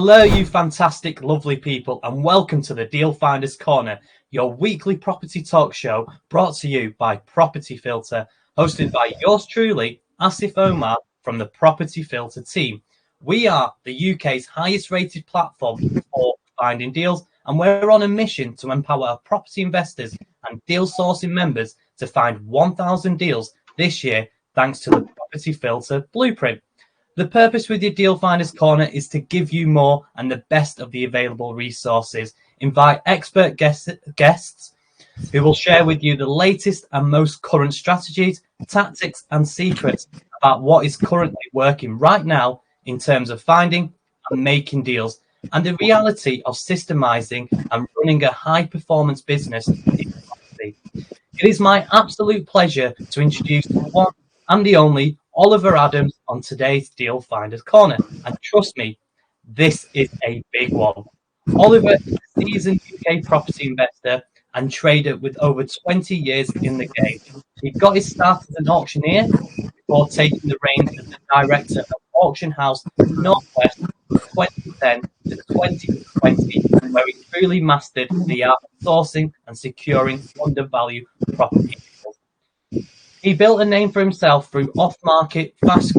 Hello, you fantastic, lovely people, and welcome to the Deal Finders Corner, your weekly property talk show brought to you by Property Filter, hosted by yours truly, Asif Omar from the Property Filter team. We are the UK's highest rated platform for finding deals, and we're on a mission to empower our property investors and deal sourcing members to find 1,000 deals this year, thanks to the Property Filter Blueprint. The purpose with your Deal Finders Corner is to give you more and the best of the available resources. Invite expert guests who will share with you the latest and most current strategies, tactics, and secrets about what is currently working right now in terms of finding and making deals, and the reality of systemizing and running a high-performance business in property. It is my absolute pleasure to introduce the one and the only Oliver Adams on today's Deal Finders Corner. And trust me, this is a big one. Oliver is a seasoned UK property investor and trader with over 20 years in the game. He got his start as an auctioneer before taking the reins as the director of Auction House Northwest from 2010 to 2020, where he truly mastered the art of sourcing and securing undervalued property. He built a name for himself through off-market, fast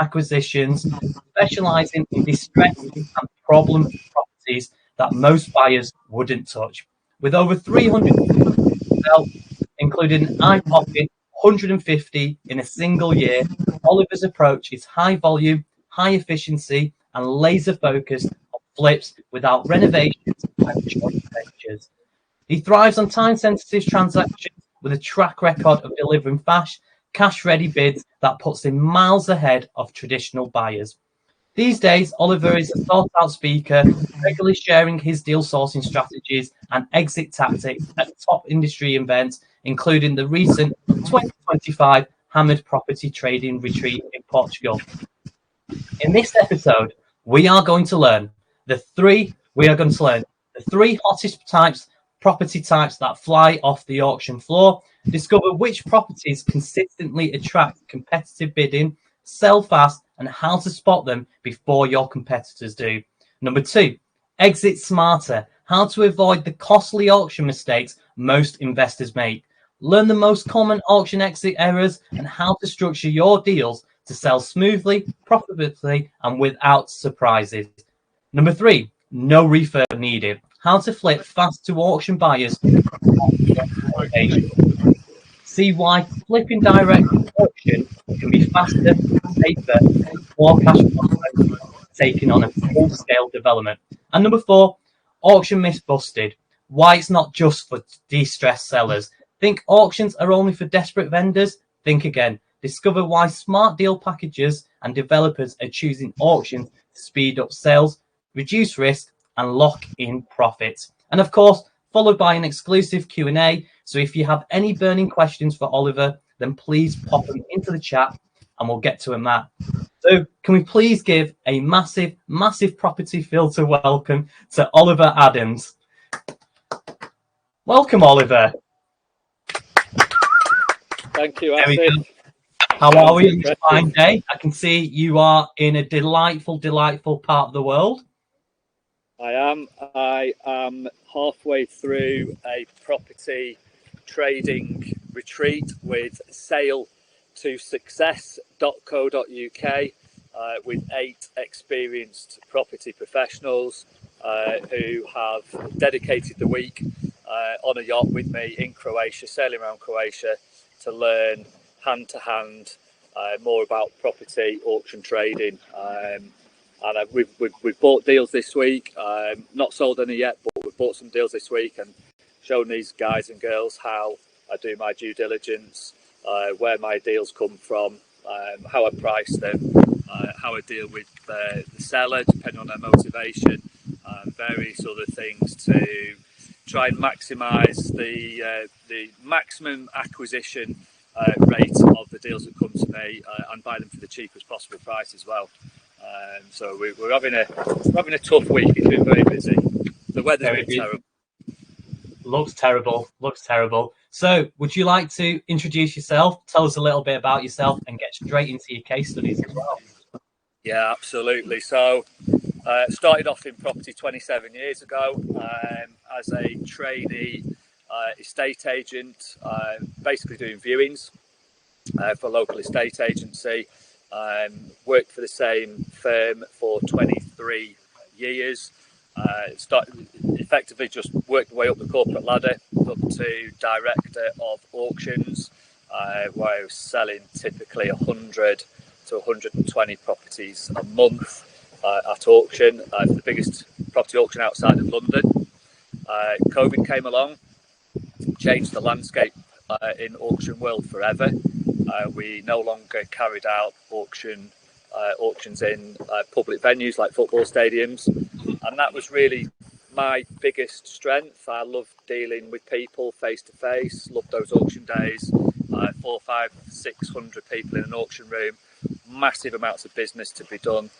acquisitions, specialising in distressed and problem properties that most buyers wouldn't touch. With over 300 including an eye-popping 150 in a single year, Oliver's approach is high volume, high efficiency, and laser focused on flips without renovations and joint ventures. He thrives on time-sensitive transactions with a track record of delivering fast, cash-ready bids that puts him miles ahead of traditional buyers. These days, Oliver is a thought-out speaker, regularly sharing his deal sourcing strategies and exit tactics at top industry events, including the recent 2025 Hammered Property Trading Retreat in Portugal. In this episode, we are going to learn the three hottest property types that fly off the auction floor, discover which properties consistently attract competitive bidding, sell fast, and how to spot them before your competitors do. Number 2, exit smarter, how to avoid the costly auction mistakes most investors make. Learn the most common auction exit errors and how to structure your deals to sell smoothly, profitably, and without surprises. Number 3, no refurb needed. How to flip fast to auction buyers. See why flipping direct auction can be faster, safer, more cash flow taking on a full-scale development. And number 4, auction myth busted. Why it's not just for distressed sellers. Think auctions are only for desperate vendors? Think again. Discover why smart deal packages and developers are choosing auctions to speed up sales, reduce risk, and lock in profits. And of course, followed by an exclusive Q&A. So if you have any burning questions for Oliver, then please pop them into the chat and we'll get to them that. So can we please give a massive, massive Property Filter welcome to Oliver Adams. Welcome, Oliver. Thank you, Asif. How are we on this fine day? I can see you are in a delightful, delightful part of the world. I am halfway through a property trading retreat with sale2success.co.uk with 8 experienced property professionals who have dedicated the week on a yacht with me in Croatia, sailing around Croatia to learn hand to hand more about property auction trading. And we've bought deals this week, not sold any yet, but we've bought some deals this week and shown these guys and girls how I do my due diligence, where my deals come from, how I price them, how I deal with the seller, depending on their motivation, various other things to try and maximise the maximum acquisition rate of the deals that come to me and buy them for the cheapest possible price as well. So we're having a tough week. It's been very busy. The weather's been terrible. Looks terrible. So would you like to introduce yourself, tell us a little bit about yourself and get straight into your case studies as well? Yeah, absolutely. So Started off in property 27 years ago as a trainee estate agent, basically doing viewings for a local estate agency. Worked for the same firm for 23 years. Started effectively just worked my way up the corporate ladder up to director of auctions, where I was selling typically 100 to 120 properties a month at auction, for the biggest property auction outside of London. COVID came along, changed the landscape in auction world forever. We no longer carried out auctions in public venues like football stadiums, and that was really my biggest strength. I love dealing with people face to face, loved those auction days, 400, 500, 600 people in an auction room, massive amounts of business to be done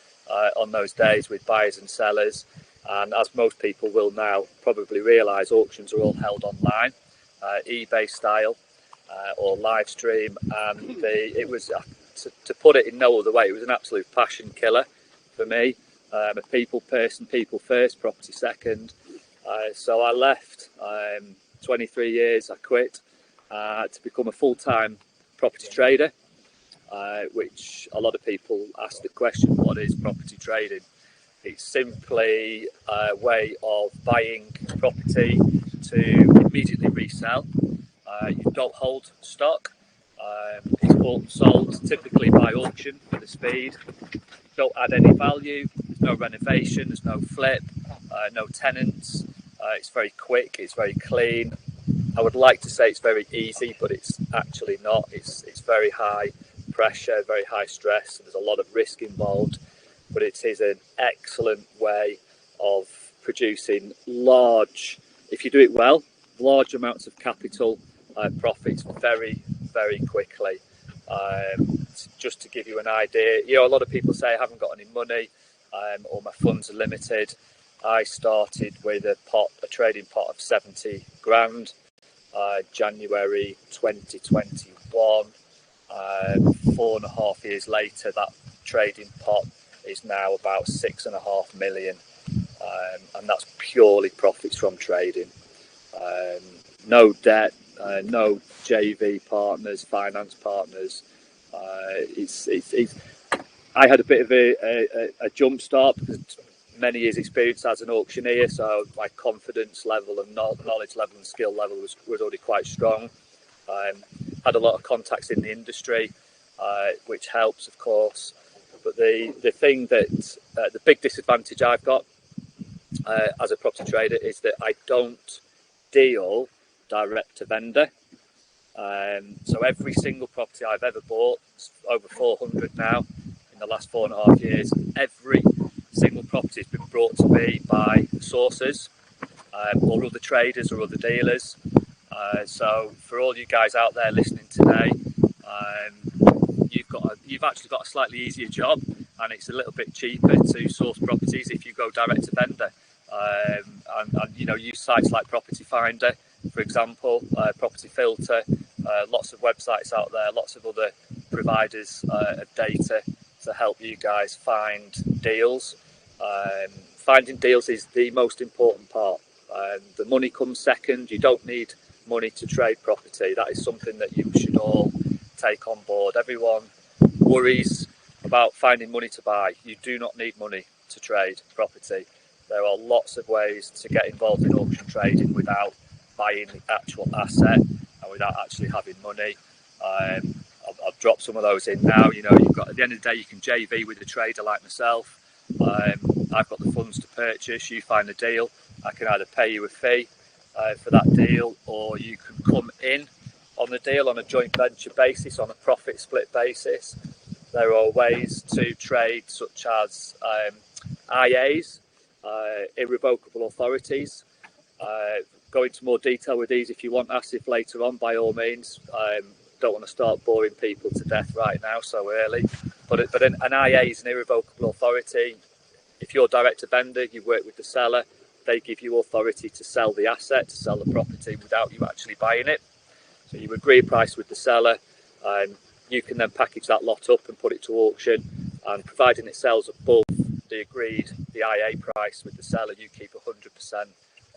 on those days with buyers and sellers. And as most people will now probably realise, auctions are all held online, eBay style or live stream, and it was, to put it in no other way, it was an absolute passion killer for me. I'm a people person, people first, property second. So I left, 23 years, I quit to become a full-time property trader, which a lot of people ask the question, what is property trading? It's simply a way of buying property to immediately resell. You don't hold stock. It's bought and sold typically by auction for the speed. Don't add any value. There's no renovation. There's no flip. No tenants. It's very quick. It's very clean. I would like to say it's very easy, but it's actually not. It's very high pressure, very high stress. There's a lot of risk involved, but it is an excellent way of producing large, if you do it well, large amounts of capital profits very, very quickly. Just to give you an idea, a lot of people say I haven't got any money or my funds are limited. I started with a trading pot of 70 grand, January 2021. 4.5 years later, that trading pot is now about 6.5 million, and that's purely profits from trading. No debt, no JV partners, finance partners. I had a bit of a jump start because many years experience as an auctioneer, so my confidence level and knowledge level and skill level was already quite strong. Had a lot of contacts in the industry, which helps, of course. But the thing that the big disadvantage I've got as a property trader is that I don't deal direct to vendor. So every single property I've ever bought, over 400 now in the last 4.5 years, every single property has been brought to me by sources or other traders or other dealers. So for all you guys out there listening today, you've actually got a slightly easier job, and it's a little bit cheaper to source properties if you go direct to vendor. And use sites like Property Finder, for example, Property Filter, lots of websites out there, lots of other providers of data to help you guys find deals. Finding deals is the most important part. The money comes second. You don't need money to trade property. That is something that you should all take on board. Everyone worries about finding money to buy. You do not need money to trade property. There are lots of ways to get involved in auction trading without buying the actual asset and without actually having money. I'll drop some of those in now. You've got, at the end of the day, you can JV with a trader like myself. I've got the funds to purchase. You find a deal. I can either pay you a fee for that deal, or you can come in on the deal on a joint venture basis, on a profit split basis. There are ways to trade such as IAs, irrevocable authorities. Go into more detail with these if you want, Asif, later on, by all means. Don't want to start boring people to death right now so early. But an IA is an irrevocable authority. If you're direct to vendor, you work with the seller. They give you authority to sell the asset, to sell the property without you actually buying it. So you agree a price with the seller, and you can then package that lot up and put it to auction. And providing it sells above the IA price with the seller, you keep 100%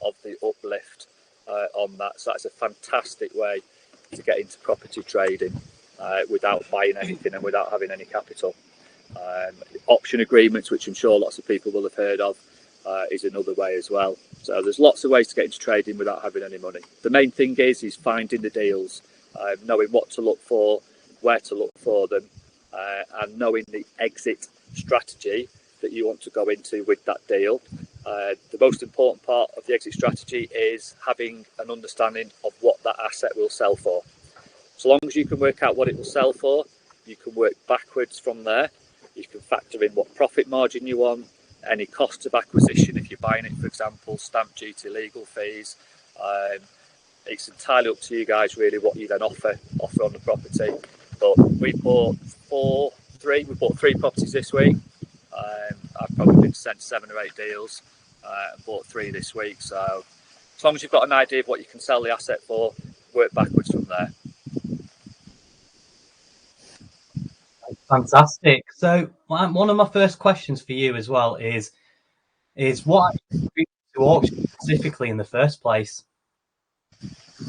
of the uplift on that. So that's a fantastic way to get into property trading without buying anything and without having any capital. Option agreements, which I'm sure lots of people will have heard of, is another way as well. So there's lots of ways to get into trading without having any money. The main thing is finding the deals, knowing what to look for, where to look for them, and knowing the exit strategy that you want to go into with that deal. The most important part of the exit strategy is having an understanding of what that asset will sell for. So long as you can work out what it will sell for, you can work backwards from there. You can factor in what profit margin you want, any costs of acquisition if you're buying it, for example, stamp duty, legal fees. It's entirely up to you guys really what you then offer on the property. But we bought three properties this week. I've probably been sent 7 or 8 deals and bought 3 this week. So as long as you've got an idea of what you can sell the asset for, work backwards from there. Fantastic. So one of my first questions for you as well is what attracted you to auction specifically in the first place?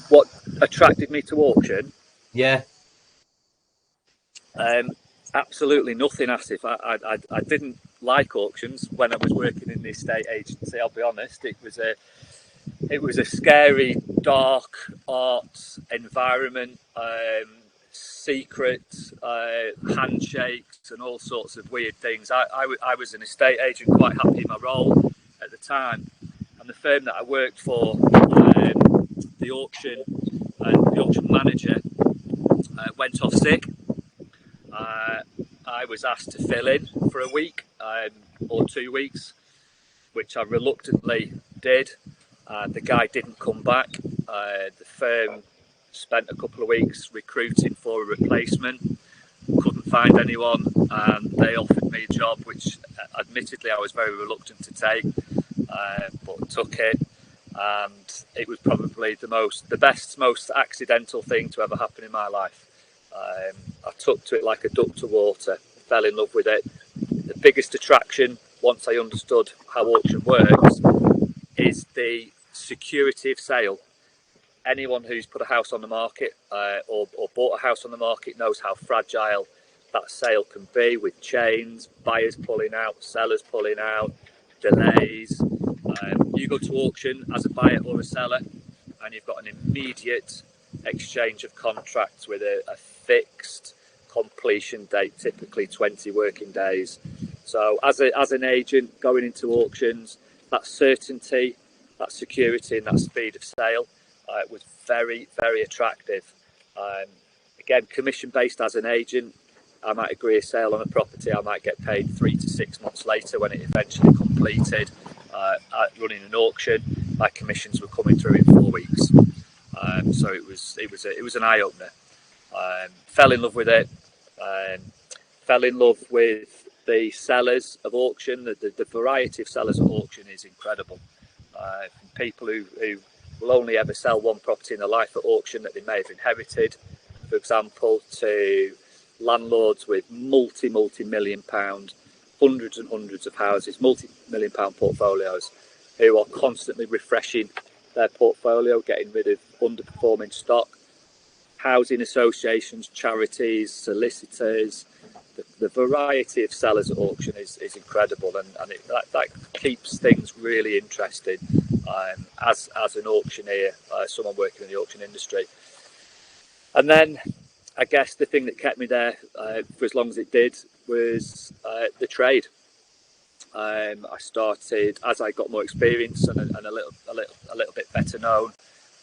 What attracted me to auction? Yeah. Absolutely nothing, Asif. I didn't like auctions when I was working in the estate agency. I'll be honest. It was a scary, dark art environment. Secrets, handshakes, and all sorts of weird things. I was an estate agent, quite happy in my role at the time, and the firm that I worked for, the auction manager went off sick. I was asked to fill in for a week or 2 weeks, which I reluctantly did. The guy didn't come back. The firm spent a couple of weeks recruiting for a replacement, couldn't find anyone, and they offered me a job which admittedly I was very reluctant to take, but took it, and it was probably the best, most accidental thing to ever happen in my life. I took to it like a duck to water, fell in love with it. The biggest attraction, once I understood how auction works, is the security of sale. Anyone who's put a house on the market or bought a house on the market knows how fragile that sale can be, with chains, buyers pulling out, sellers pulling out, delays. You go to auction as a buyer or a seller and you've got an immediate exchange of contracts with a fixed completion date, typically 20 working days. So as an agent going into auctions, that certainty, that security and that speed of sale was very, very attractive. Again, commission based as an agent, I might agree a sale on a property, I might get paid 3 to 6 months later when it eventually completed. Running an auction, my commissions were coming through in 4 weeks. So it was an eye opener. Fell in love with it. Fell in love with the sellers of auction. The variety of sellers at auction is incredible. From people who will only ever sell one property in their life at auction that they may have inherited, for example, to landlords with multi-million pound, hundreds and hundreds of houses, multi-million pound portfolios, who are constantly refreshing their portfolio, getting rid of underperforming stock, housing associations, charities, solicitors. The variety of sellers at auction is incredible, and that keeps things really interesting as an auctioneer, someone working in the auction industry. And then I guess the thing that kept me there for as long as it did was the trade. I started as I got more experience and a little bit better known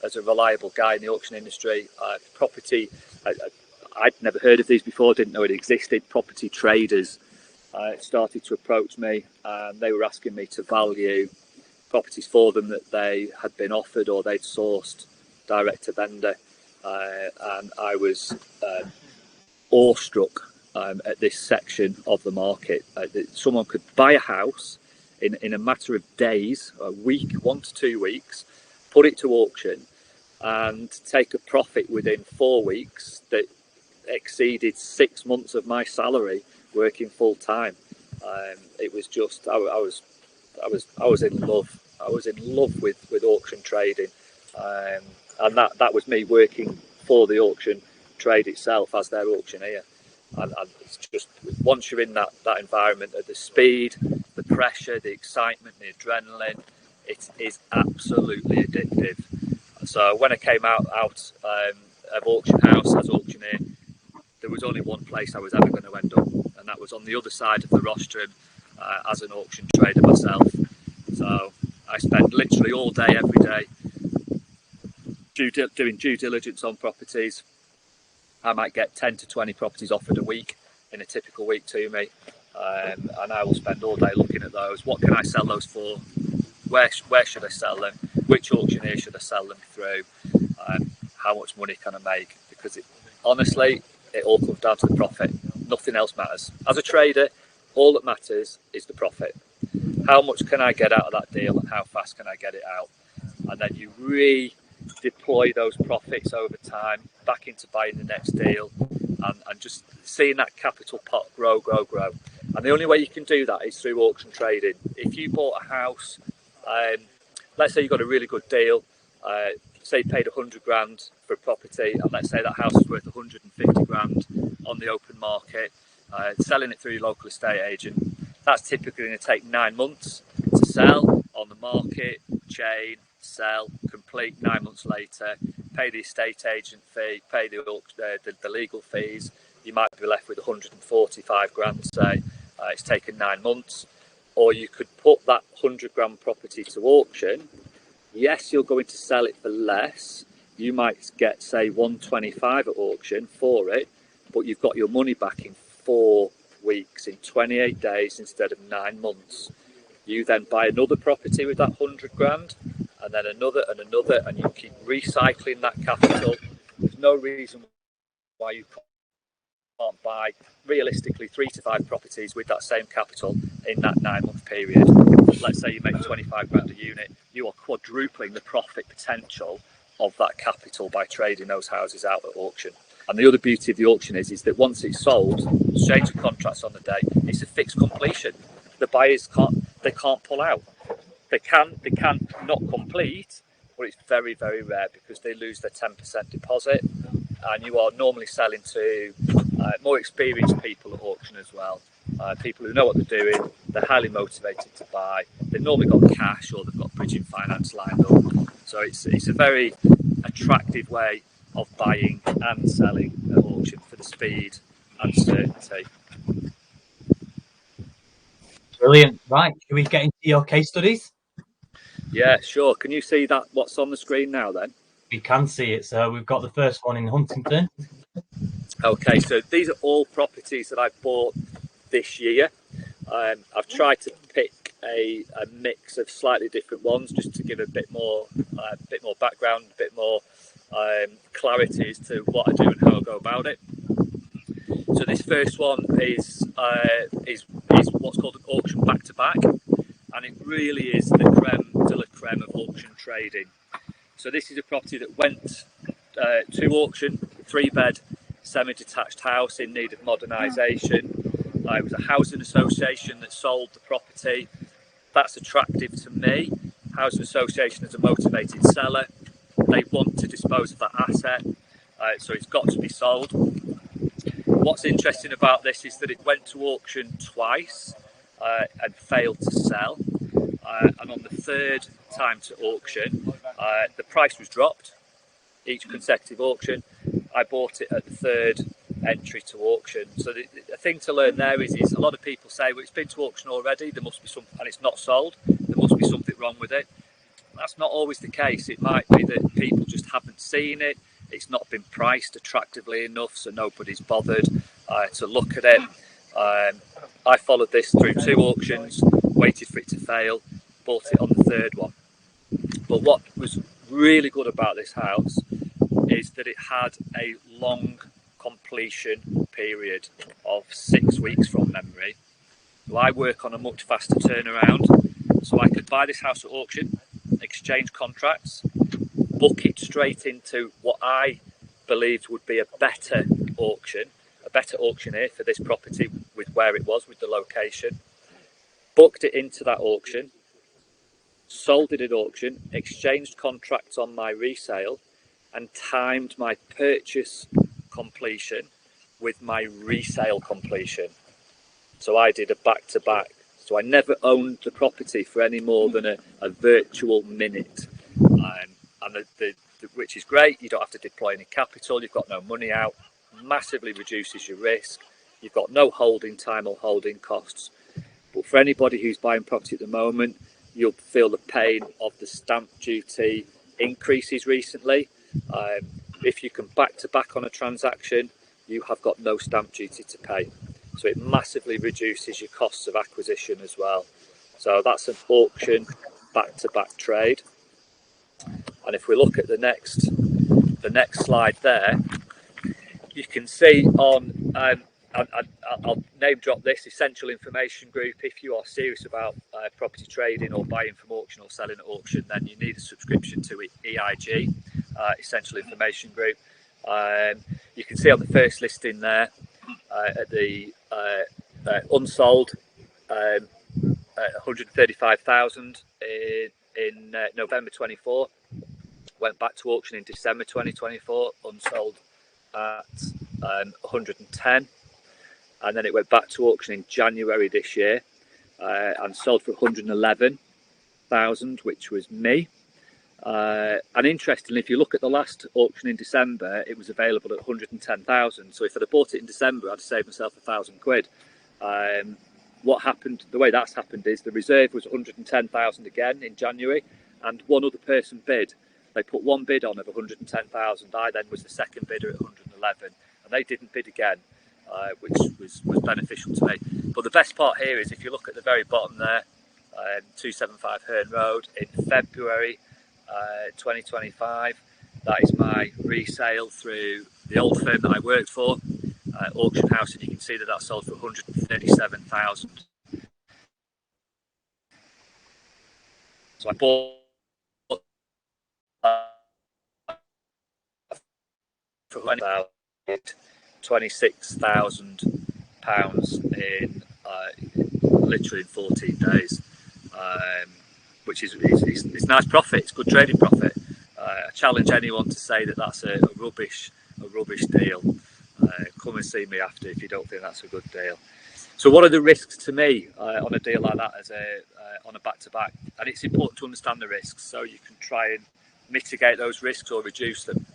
as a reliable guy in the auction industry. Property, I'd never heard of these before, didn't know it existed. Property traders started to approach me, and they were asking me to value properties for them that they had been offered or they'd sourced direct to vendor. And I was awestruck at this section of the market. That someone could buy a house in a matter of days, a week, 1 to 2 weeks, put it to auction and take a profit within 4 weeks that exceeded 6 months of my salary working full time. It was just I was in love. I was in love with auction trading, and that was me working for the auction trade itself as their auctioneer. And it's just, once you're in that environment of the speed, the pressure, the excitement, the adrenaline, it is absolutely addictive. So when I came out of auction house as auctioneer, there was only one place I was ever going to end up, and that was on the other side of the rostrum as an auction trader myself. So I spent literally all day, every day, doing due diligence on properties. I might get 10 to 20 properties offered a week in a typical week to me, and I will spend all day looking at those. What can I sell those for? Where should I sell them? Which auctioneer should I sell them through? How much money can I make? Because honestly, it all comes down to the profit. Nothing else matters. As a trader, all that matters is the profit. How much can I get out of that deal, and how fast can I get it out? And then you redeploy those profits over time back into buying the next deal, and just seeing that capital pot grow. And the only way you can do that is through auction trading. If you bought a house, let's say you got a really good deal, say you paid 100 grand for a property, and let's say that house is worth 150 grand on the open market, selling it through your local estate agent, that's typically going to take 9 months to sell on the market, chain, sell, complete 9 months later, pay the estate agent fee, pay the legal fees. You might be left with 145 grand, say. It's taken 9 months. Or you could put that 100 grand property to auction. Yes, you're going to sell it for less. You might get, say, 125 at auction for it, but you've got your money back in 4 weeks, in 28 days instead of 9 months. You then buy another property with that 100 grand, and then another, and you keep recycling that capital. There's no reason why you can't buy realistically 3 to 5 properties with that same capital in that 9 month period. Let's say you make 25 grand a unit, you are quadrupling the profit potential of that capital by trading those houses out at auction. And the other beauty of the auction is that once it's sold, exchange of contracts on the day, it's a fixed completion. The buyers can't pull out. They can not complete, but it's very, very rare because they lose their 10% deposit. And you are normally selling to more experienced people at auction as well. People who know what they're doing, they're highly motivated to buy. They've normally got cash, or they've got bridging finance lined up. So it's a very attractive way of buying and selling at auction for the speed and certainty. Brilliant. Right, can we get into your case studies? Yeah, sure. Can you see that? What's on the screen now then? We can see it. So we've got the first one in Huntington. Okay, so these are all properties that I've bought this year. I've tried to pick a mix of slightly different ones just to give a bit more background, a bit more clarity as to what I do and how I go about it. So this first one is what's called an auction back-to-back, and it really is the creme de la creme of auction trading. So this is a property that went to auction, 3-bed semi-detached house in need of modernisation. It was a housing association that sold the property. That's attractive to me. Housing association is a motivated seller. They want to dispose of that asset, so it's got to be sold. What's interesting about this is that it went to auction twice and failed to sell. And on the third time to auction, the price was dropped each consecutive auction. I bought it at the third entry to auction. So the thing to learn there is a lot of people say, well, it's been to auction already, there must be something, and it's not sold, there must be something wrong with it. That's not always the case. It might be that people just haven't seen it, it's not been priced attractively enough, so nobody's bothered to look at it. I followed this through 2 auctions, waited for it to fail, bought it on the third one. But what was really good about this house is that it had a long completion period of 6 weeks from memory. So I work on a much faster turnaround, so I could buy this house at auction, exchange contracts, book it straight into what I believed would be a better auction, a better auctioneer for this property with where it was, with the location. booked it into that auction, sold it at auction, exchanged contracts on my resale, and timed my purchase completion with my resale completion. So I did a back-to-back. So I never owned the property for any more than a virtual minute. And which is great. You don't have to deploy any capital. You've got no money out. Massively reduces your risk. You've got no holding time or holding costs. But for anybody who's buying property at the moment, you'll feel the pain of the stamp duty increases recently. If you can back-to-back on a transaction, you have got no stamp duty to pay. So it massively reduces your costs of acquisition as well. So that's an auction back-to-back trade. And if we look at the next slide there, you can see on, I'll name drop this, Essential Information Group. If you are serious about property trading or buying from auction or selling at auction, then you need a subscription to EIG, Essential Information Group. You can see on the first listing there, at the unsold, 135,000 in November 24. Went back to auction in December 2024, unsold at 110, and then it went back to auction in January this year and sold for 111,000, which was me. And interestingly, if you look at the last auction in December, it was available at 110,000. So if I'd have bought it in December, I'd have saved myself £1,000. What happened? The way that's happened is the reserve was 110,000 again in January, and one other person bid. They put one bid on of 110,000. I then was the second bidder at 111, and they didn't bid again, which was beneficial to me. But the best part here is if you look at the very bottom there, 275 Herne Road in February 2025. That is my resale through the old firm that I worked for, Auction House, and you can see that that sold for 137,000. So I bought for £26,000 in literally in 14 days, which is nice profit. It's good trading profit. I challenge anyone to say that that's a rubbish deal. Come and see me after if you don't think that's a good deal. So what are the risks to me on a deal like that as on a back-to-back? And it's important to understand the risks so you can try and mitigate those risks or reduce them.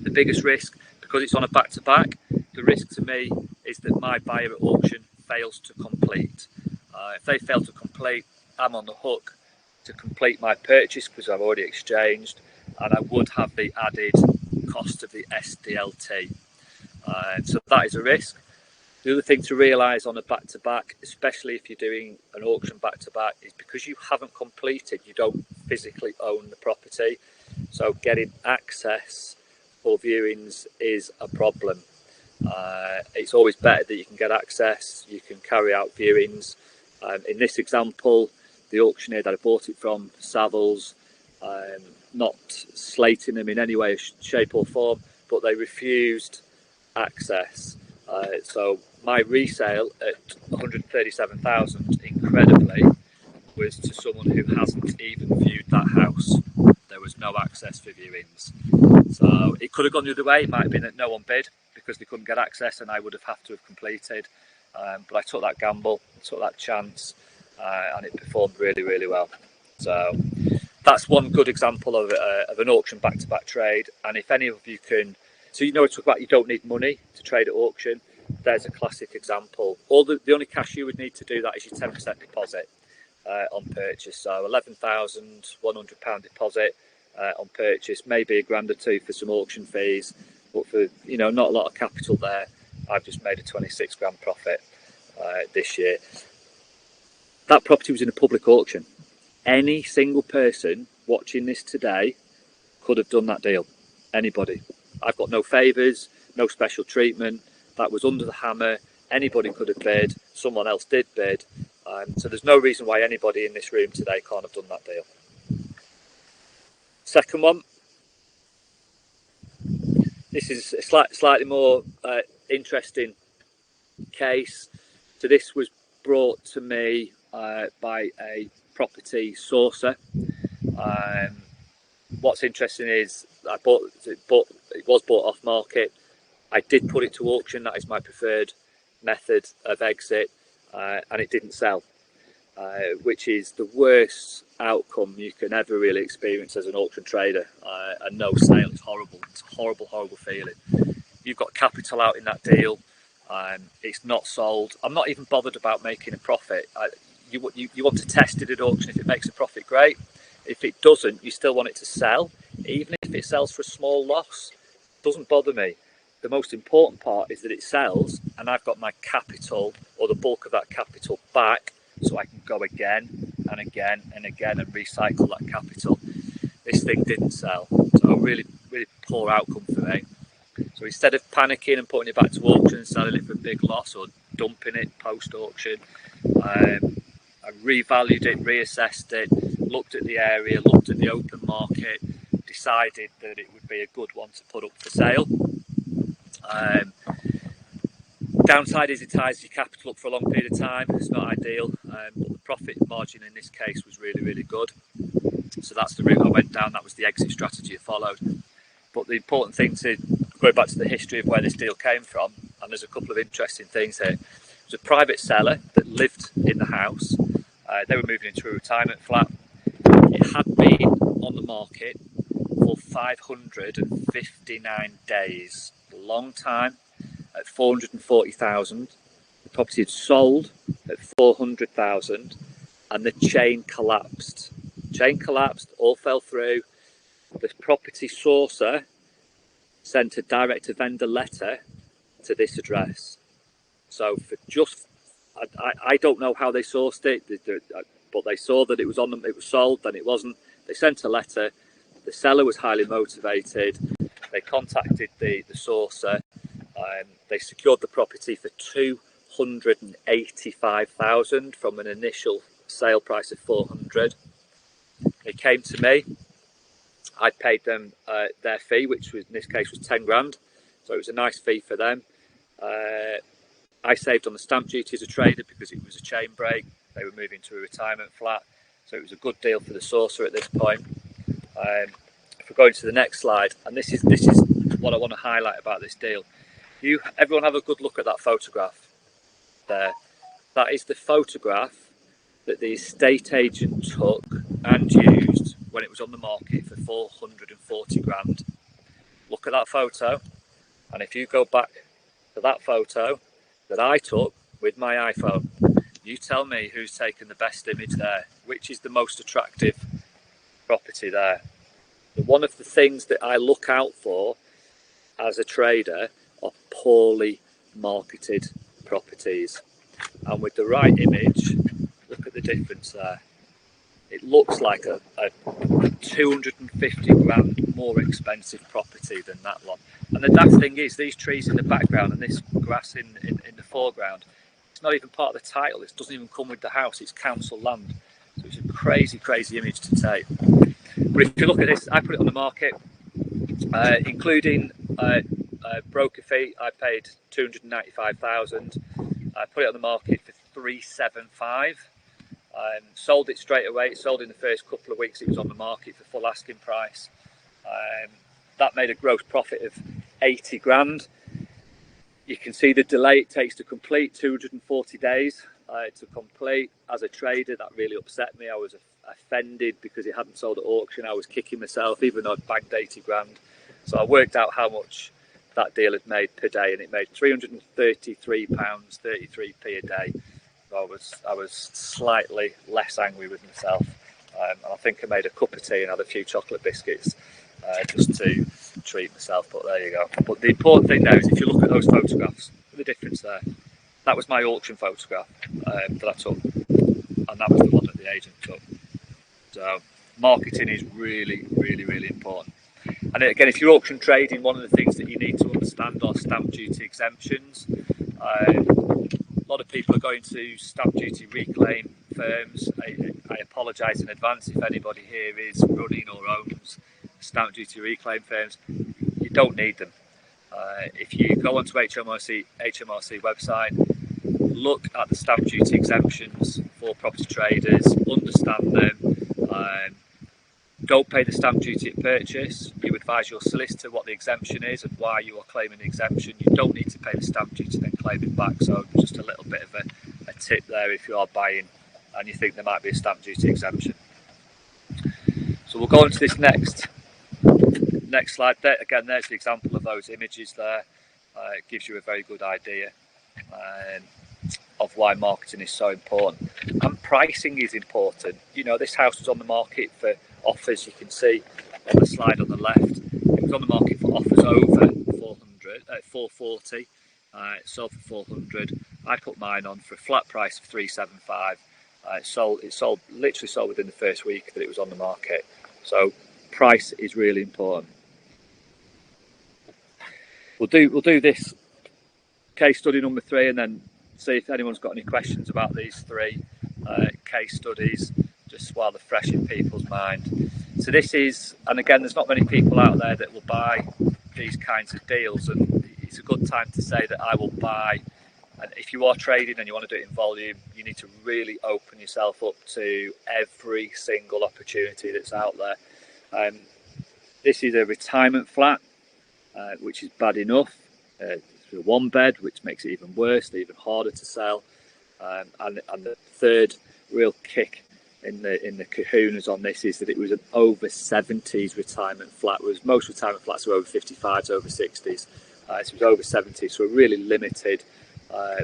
The biggest risk, because it's on a back-to-back, the risk to me is that my buyer at auction fails to complete. If they fail to complete, I'm on the hook to complete my purchase because I've already exchanged, and I would have the added cost of the SDLT. So that is a risk. The other thing to realise on a back-to-back, especially if you're doing an auction back-to-back, is because you haven't completed, you don't physically own the property. So getting access for viewings is a problem. It's always better that you can get access, you can carry out viewings. In this example, the auctioneer that I bought it from, Savills, not slating them in any way, shape or form, but they refused access. So my resale at 137,000, incredibly, was to someone who hasn't even viewed that house. There was no access for viewings. So it could have gone the other way. It might have been that no one bid because they couldn't get access and I would have to have completed. But I took that gamble, took that chance, and it performed really, really well. So that's one good example of an auction back-to-back trade. And if any of you can, so you know we talk about you don't need money to trade at auction. There's a classic example. The only cash you would need to do that is your 10% deposit on purchase. So £11,100 deposit on purchase, maybe £1,000 or two for some auction fees, but for not a lot of capital there. I've just made a 26 grand profit this year. That property was in a public auction. Any single person watching this today could have done that deal. Anybody. I've got no favours, no special treatment. That was under the hammer. Anybody could have bid. Someone else did bid. So there's no reason why anybody in this room today can't have done that deal. Second one. This is a slightly more interesting case. So this was brought to me by a property sourcer. What's interesting is it was bought off market. I did put it to auction. That is my preferred method of exit, and it didn't sell, which is the worst outcome you can ever really experience as an auction trader. And no sale is horrible. It's a horrible, horrible feeling. You've got capital out in that deal. It's not sold. I'm not even bothered about making a profit. You want to test it at auction. If it makes a profit, great. If it doesn't, you still want it to sell. Even if it sells for a small loss, doesn't bother me. The most important part is that it sells and I've got my capital, or the bulk of that capital, back, so I can go again and again and again and recycle that capital. This thing didn't sell, so a really, really poor outcome for me. So instead of panicking and putting it back to auction and selling it for a big loss or dumping it post-auction, I revalued it, reassessed it, looked at the area, looked at the open market, decided that it would be a good one to put up for sale. Downside is it ties your capital up for a long period of time. It's not ideal, but the profit margin in this case was really, really good. So that's the route I went down. That was the exit strategy I followed. But the important thing, to go back to the history of where this deal came from, and there's a couple of interesting things here. It was a private seller that lived in the house. They were moving into a retirement flat. It had been on the market for 559 days, a long time, at 440,000. The property had sold at 400,000, and the chain collapsed. All fell through. The property sourcer sent a direct to vendor letter to this address. So for just, I don't know how they sourced it, but they saw that it was on them, it was sold, then it wasn't. They sent a letter. The seller was highly motivated. They contacted the sourcer. They secured the property for 285,000 from an initial sale price of 400. They came to me. I paid them their fee, which was, in this case, was 10 grand. So it was a nice fee for them. I saved on the stamp duty as a trader because it was a chain break. They were moving to a retirement flat. So it was a good deal for the sourcer at this point. If we're going to the next slide, and this is what I want to highlight about this deal. Everyone have a good look at that photograph there. That is the photograph that the estate agent took and used when it was on the market for 440 grand. Look at that photo, and if you go back to that photo that I took with my iPhone, you tell me who's taken the best image there, which is the most attractive property there. One of the things that I look out for as a trader are poorly marketed properties, and with the right image, look at the difference there. It looks like a 250 grand more expensive property than that one. And the daft thing is, these trees in the background and this grass in the foreground, it's not even part of the title. It doesn't even come with the house. It's council land. So it's a crazy, crazy image to take. But if you look at this, I put it on the market, including broker fee. I paid 295,000. I put it on the market for 375. Sold it straight away. It sold in the first couple of weeks it was on the market for full asking price. That made a gross profit of 80 grand. You can see the delay it takes to complete, 240 days to complete. As a trader, that really upset me. I was offended because it hadn't sold at auction. I was kicking myself, even though I'd bagged 80 grand. So I worked out how much that deal had made per day, and it made £333.33p a day. So I was slightly less angry with myself. And I think I made a cup of tea and had a few chocolate biscuits just to treat myself, but there you go. But the important thing now is, if you look at those photographs, the difference there. That was my auction photograph that I took, and that was the one that the agent took. So marketing is really, really, really important. And again, if you're auction trading, one of the things that you need to understand are stamp duty exemptions. A lot of people are going to stamp duty reclaim firms. I apologise in advance if anybody here is running or owns stamp duty reclaim firms. You don't need them. If you go onto HMRC website, look at the stamp duty exemptions for property traders, understand them. Don't pay the stamp duty at purchase. You advise your solicitor what the exemption is and why you are claiming the exemption. You don't need to pay the stamp duty, then claim it back. So just a little bit of a tip there if you are buying and you think there might be a stamp duty exemption. So we'll go on to this next slide. There, again, there's the example of those images there. It gives you a very good idea of why marketing is so important. And pricing is important. You know, this house was on the market for offers, you can see on the slide on the left. It was on the market for offers over 440. It sold for 400. I put mine on for a flat price of 375. It literally sold within the first week that it was on the market. So price is really important. We'll do this case study number 3 and then see if anyone's got any questions about these 3 case studies, just while they're fresh in people's mind. So this is, and again, there's not many people out there that will buy these kinds of deals, and it's a good time to say that I will buy. And if you are trading and you want to do it in volume, you need to really open yourself up to every single opportunity that's out there. This is a retirement flat, which is bad enough. It's a 1-bed, which makes it even worse, even harder to sell. And the third real kick in the kahunas on this is that it was an over 70s retirement flat, whereas most retirement flats are over 55s, over 60s. This was over 70s, so a really limited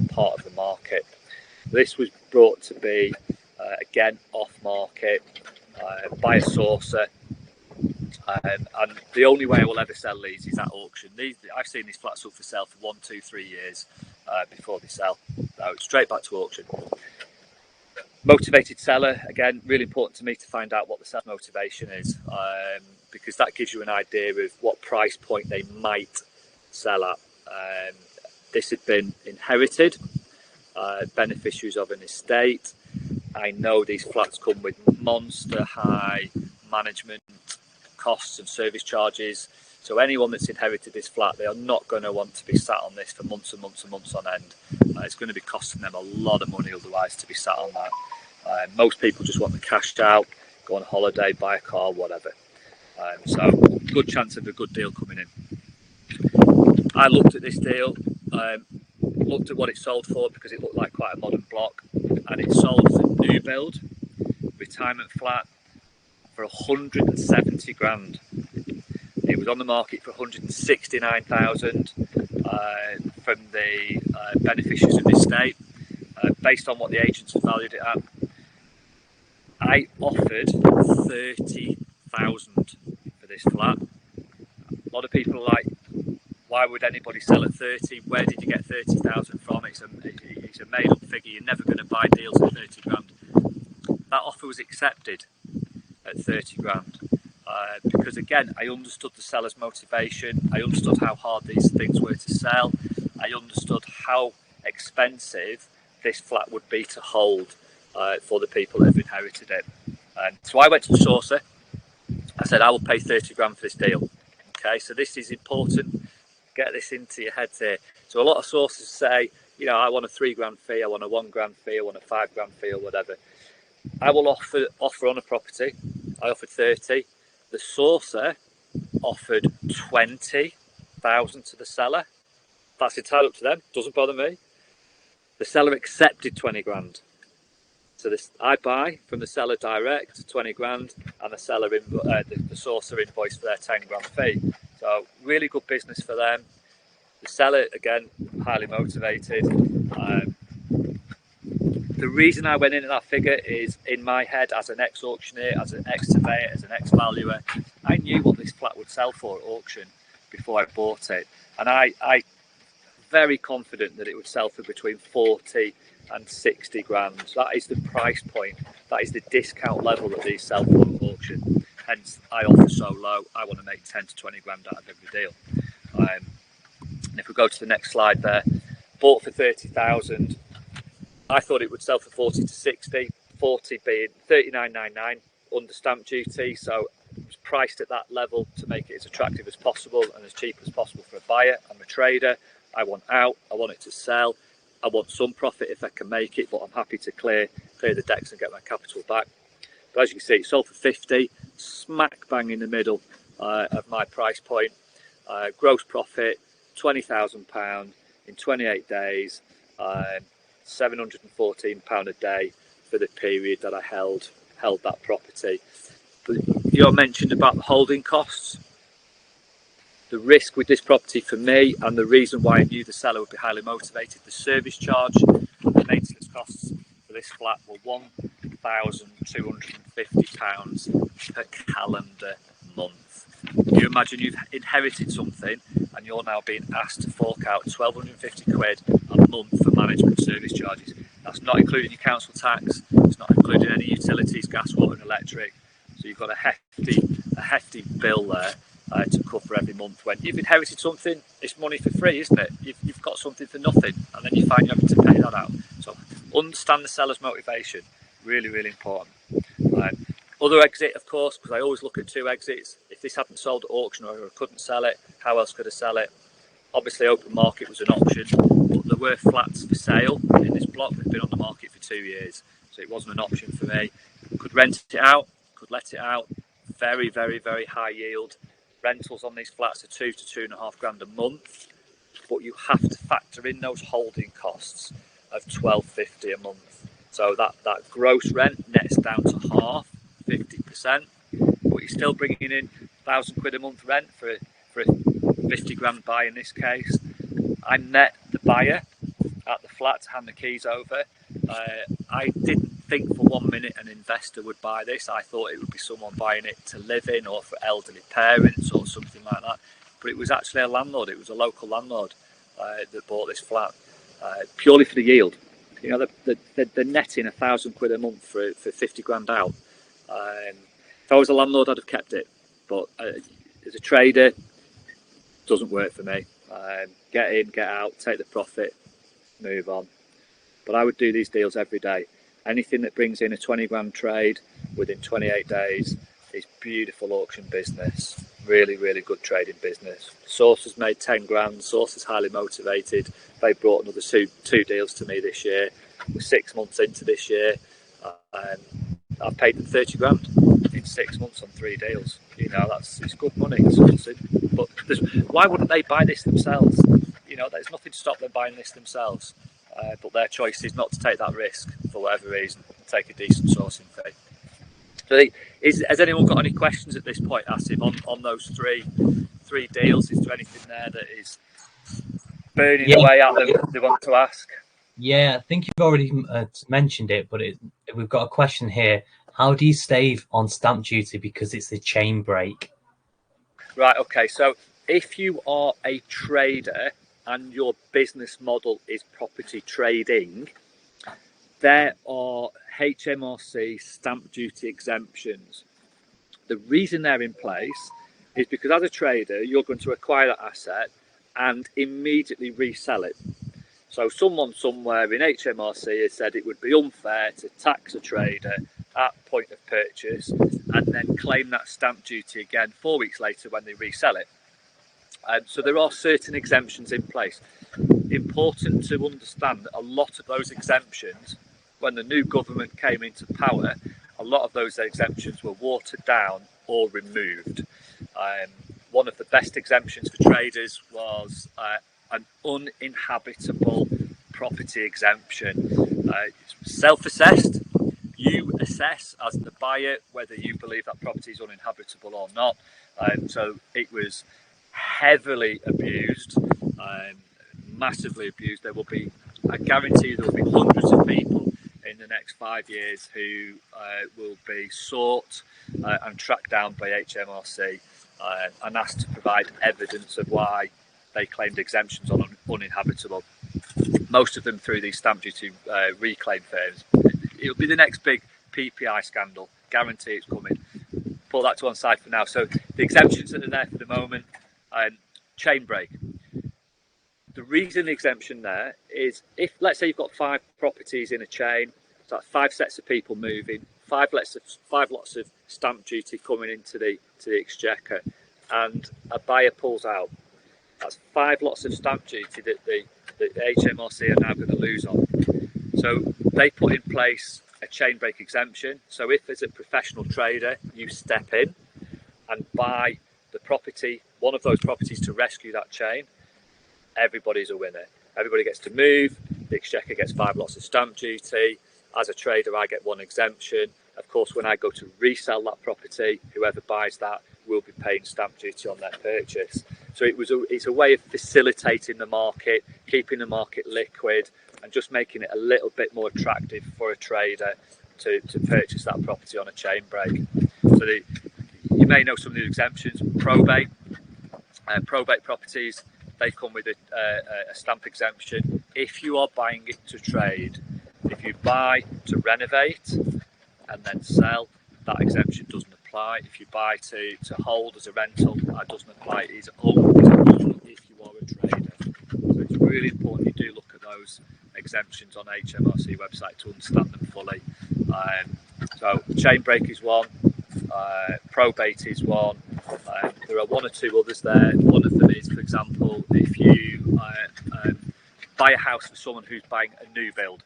part of the market. This was brought to be again off market by a sourcer, and the only way I will ever sell these is at auction. I've seen these flats up for sale for 1, 2, 3 years before they sell. So straight back to auction. Motivated seller, again, really important to me to find out what the seller's motivation is, because that gives you an idea of what price point they might sell at. This had been inherited, beneficiaries of an estate. I know these flats come with monster high management costs and service charges. So anyone that's inherited this flat, they are not going to want to be sat on this for months and months and months on end. It's going to be costing them a lot of money otherwise to be sat on that. Most people just want the cash out, go on holiday, buy a car, whatever. So good chance of a good deal coming in. I looked at this deal, looked at what it sold for because it looked like quite a modern block, and it sold as a new build retirement flat for 170 grand. It was on the market for 169,000 from the beneficiaries of the estate, based on what the agents had valued it at. I offered 30,000 for this flat. A lot of people are like, why would anybody sell at 30? Where did you get 30,000 from? It's a made-up figure. You're never going to buy deals at 30 grand. That offer was accepted at 30 grand. Because again, I understood the seller's motivation. I understood how hard these things were to sell. I understood how expensive this flat would be to hold for the people that have inherited it. So I went to the sourcer. I said, I will pay 30 grand for this deal. Okay, so this is important. Get this into your head here. So a lot of sources say, you know, I want a 3 grand fee, I want a 1 grand fee, I want a 5 grand fee or whatever. I will offer on a property. I offered 30. The sourcer offered 20,000 to the seller. That's entirely up to them. Doesn't bother me. The seller accepted 20 grand. So I buy from the seller direct 20 grand, and the seller the sourcer invoice for their 10 grand fee. So really good business for them. The seller, again, highly motivated. The reason I went in at that figure is, in my head, as an ex-auctioneer, as an ex-surveyor, as an ex-valuer, I knew what this flat would sell for at auction before I bought it. And I very confident that it would sell for between 40 and 60 grand. That is the price point. That is the discount level that these sell for at auction. Hence, I offer so low. I want to make 10 to 20 grand out of every deal. And if we go to the next slide there, bought for 30,000. I thought it would sell for 40 to 60, 40 being 39.99 under stamp duty. So it was priced at that level to make it as attractive as possible and as cheap as possible for a buyer. I'm a trader. I want out. I want it to sell. I want some profit if I can make it, but I'm happy to clear the decks and get my capital back. But as you can see, it sold for 50, smack bang in the middle of my price point. Gross profit, £20,000 in 28 days, £714 a day for the period that I held that property. But you mentioned about the holding costs. The risk with this property for me, and the reason why I knew the seller would be highly motivated, the service charge, the maintenance costs for this flat were £1,250 per calendar month. You imagine you've inherited something and you're now being asked to fork out £1,250 a month for management service charges. That's not including your council tax, it's not including any utilities, gas, water and electric. So you've got a hefty bill there to cover every month. When you've inherited something, it's money for free, isn't it? You've got something for nothing, and then you find you're having to pay that out. So understand the seller's motivation, really, really important. Other exit, of course, because I always look at two exits. If this hadn't sold at auction or I couldn't sell it, how else could I sell it? Obviously, open market was an option, but there were flats for sale in this block. They've been on the market for 2 years, so it wasn't an option for me. Could rent it out, could let it out. Very, very, very high yield. Rentals on these flats are £2,000 to £2,500 a month, but you have to factor in those holding costs of £1,250 a month. So that gross rent nets down to half, 50%, but you're still bringing in £1,000 a month rent for a 50 grand buy in this case. I met the buyer at the flat to hand the keys over. I didn't think for 1 minute an investor would buy this. I thought it would be someone buying it to live in or for elderly parents or something like that. But it was actually a landlord. It was a local landlord that bought this flat purely for the yield. You know, they're netting £1,000 a month for 50 grand out. If I was a landlord, I'd have kept it. But as a trader, it doesn't work for me. Get in, get out, take the profit, move on. But I would do these deals every day. Anything that brings in a 20 grand trade within 28 days is beautiful auction business. Really, really good trading business. Source has made 10 grand. Source is highly motivated. They brought another two deals to me this year. We're 6 months into this year. I've paid them 30 grand in 6 months on 3 deals. You know, it's good money. But why wouldn't they buy this themselves? You know, there's nothing to stop them buying this themselves. But their choice is not to take that risk for whatever reason, take a decent sourcing fee. So has anyone got any questions at this point, Asif, on those three deals? Is there anything there that is burning away at them they want to ask? Yeah, I think you've already mentioned it, but we've got a question here. How do you save on stamp duty because it's a chain break? Right, okay, so if you are a trader and your business model is property trading, there are HMRC stamp duty exemptions. The reason they're in place is because as a trader, you're going to acquire that asset and immediately resell it. So someone somewhere in HMRC has said it would be unfair to tax a trader at point of purchase and then claim that stamp duty again 4 weeks later when they resell it. So there are certain exemptions in place. Important to understand that a lot of those exemptions, when the new government came into power, a lot of those exemptions were watered down or removed. One of the best exemptions for traders was an uninhabitable property exemption. Self-assessed. You assess as the buyer whether you believe that property is uninhabitable or not. So it was heavily abused, massively abused. There will be, I guarantee there will be hundreds of people in the next 5 years who will be sought and tracked down by HMRC and asked to provide evidence of why they claimed exemptions on uninhabitable. Most of them through these stamp duty reclaim firms. It'll be the next big PPI scandal. Guarantee it's coming. Put that to one side for now. So the exemptions that are there for the moment, chain break. The reason the exemption there is if, let's say you've got 5 properties in a chain, so that's 5 sets of people moving, 5 lots of stamp duty coming into the exchequer, and a buyer pulls out. That's 5 lots of stamp duty that the HMRC are now going to lose on. So they put in place a chain break exemption. So if as a professional trader you step in and buy the property, one of those properties to rescue that chain, everybody's a winner. Everybody gets to move. The Exchequer gets 5 lots of stamp duty. As a trader, I get 1 exemption. Of course, when I go to resell that property, whoever buys that will be paying stamp duty on their purchase. So it's a way of facilitating the market, keeping the market liquid, and just making it a little bit more attractive for a trader to purchase that property on a chain break. So you may know some of the exemptions. Probate properties, they come with a stamp exemption. If you are buying it to trade, if you buy to renovate and then sell, that exemption doesn't apply. If you buy to hold as a rental, that doesn't apply. It's only if you are a trader. So it's really important you do look at those exemptions on HMRC website to understand them fully. So chain break is one, probate is one. There are 1 or 2 others there. One of them is, for example, if you buy a house for someone who's buying a new build.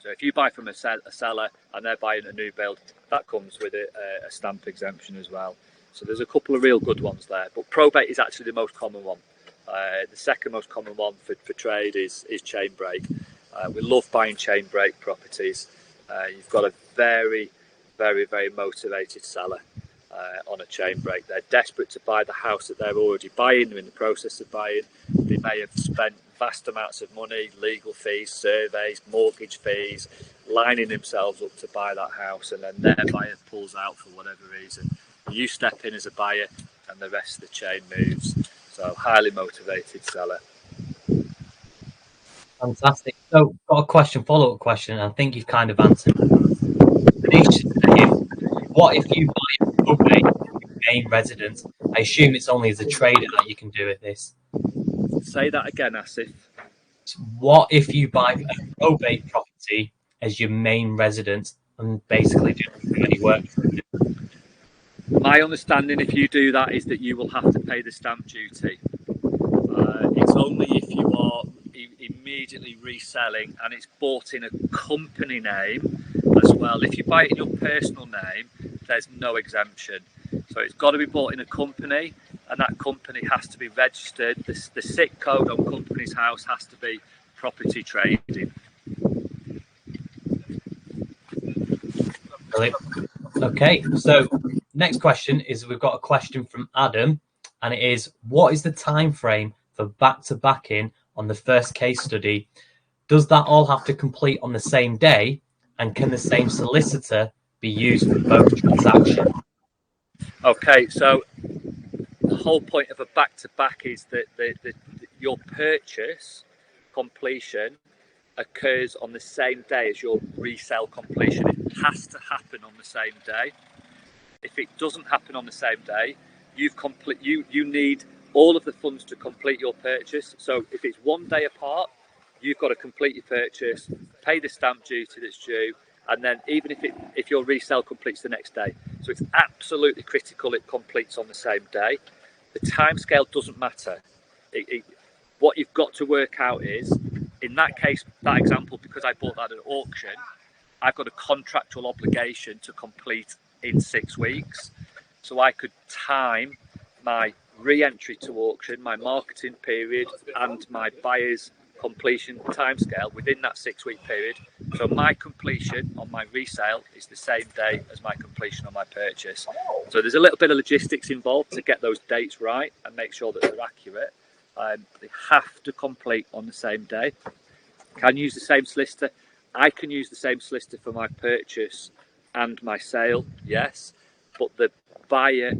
So if you buy from a seller and they're buying a new build, that comes with a stamp exemption as well. So there's a couple of real good ones there. But probate is actually the most common one. The second most common one for trade is chain break. We love buying chain break properties. You've got a very, very, very motivated seller on a chain break. They're desperate to buy the house that they're already buying. They're in the process of buying. They may have spent vast amounts of money, legal fees, surveys, mortgage fees, lining themselves up to buy that house, and then their buyer pulls out for whatever reason. You step in as a buyer and the rest of the chain moves. So highly motivated seller. Fantastic. So, got a follow-up question, and I think you've kind of answered. What if you buy a probate main residence? I assume it's only as a trader that you can do it. This. Say that again, Asif. What if you buy a probate property as your main residence and basically don't do any work? My understanding, if you do that, is that you will have to pay the stamp duty. It's only if you are immediately reselling and it's bought in a company name as well. If you buy it in your personal name, there's no exemption. So it's got to be bought in a company, and that company has to be registered. The SIC code on company's house has to be property trading. Brilliant. Okay, so next question is, we've got a question from Adam, and it is, what is the time frame for back-to-backing on the first case study? Does that all have to complete on the same day, and can the same solicitor be used for both transactions? Okay, so the whole point of a back-to-back is that your purchase completion occurs on the same day as your resale completion. It has to happen on the same day. If it doesn't happen on the same day, you need all of the funds to complete your purchase. So if it's 1 day apart, you've got to complete your purchase, pay the stamp duty that's due, and then even if your resale completes the next day. So it's absolutely critical it completes on the same day. The timescale doesn't matter. What you've got to work out is, in that case, that example, because I bought that at auction, I've got a contractual obligation to complete in 6 weeks. So I could time my re-entry to auction, my marketing period, and my buyer's completion timescale within that 6-week period. So my completion on my resale is the same day as my completion on my purchase. So there's a little bit of logistics involved to get those dates right and make sure that they're accurate. They have to complete on the same day. Can use the same solicitor. I can use the same solicitor for my purchase and my sale, yes, but the buyer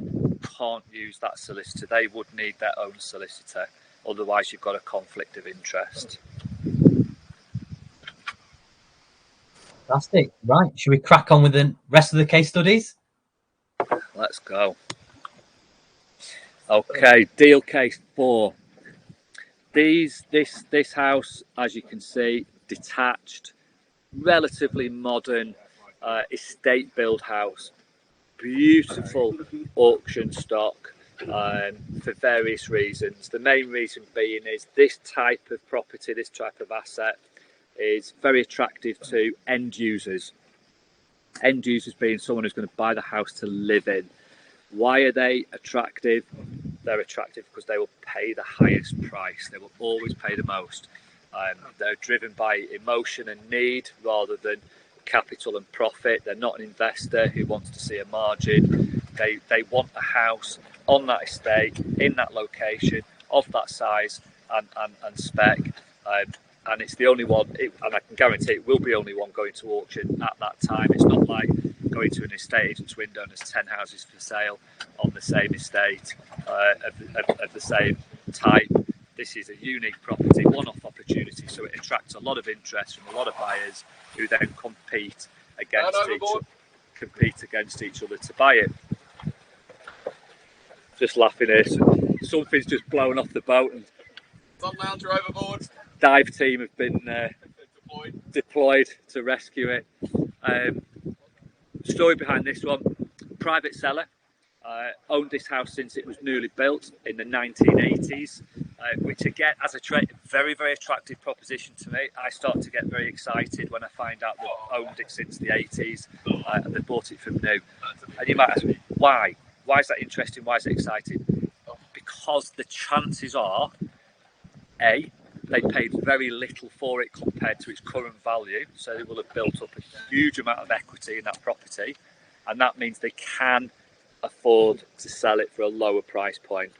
can't use that solicitor. They would need their own solicitor. Otherwise, you've got a conflict of interest. Fantastic. Right. Should we crack on with the rest of the case studies? Let's go. Okay, deal case 4. This house, as you can see, detached, relatively modern estate build house. Beautiful auction stock. for various reasons. The main reason being is this type of property, this type of asset is very attractive to end users. End users being someone who's going to buy the house to live in. Why are they attractive? They're attractive because they will pay the highest price. They will always pay the most. They're driven by emotion and need rather than capital and profit. They're not an investor who wants to see a margin. They want a house on that estate, in that location, of that size and spec. And it's the only one, and I can guarantee it will be the only one going to auction at that time. It's not like going to an estate agent's window and there's 10 houses for sale on the same estate of the same type. This is a unique property, one-off opportunity, so it attracts a lot of interest from a lot of buyers who then compete against each other to buy it. Just laughing here, something's just blown off the boat and Sun lounger overboard. Dive team have been deployed to rescue it. Story behind this one: private seller owned this house since it was newly built in the 1980s, which again, as a trade, very attractive proposition to me. I start to get very excited when I find out they've owned it since the 80s and they bought it from new. And you might ask me, why? Why is that interesting? Why is it exciting? Because the chances are, A, they paid very little for it compared to its current value, so they will have built up a huge amount of equity in that property, and that means they can afford to sell it for a lower price point.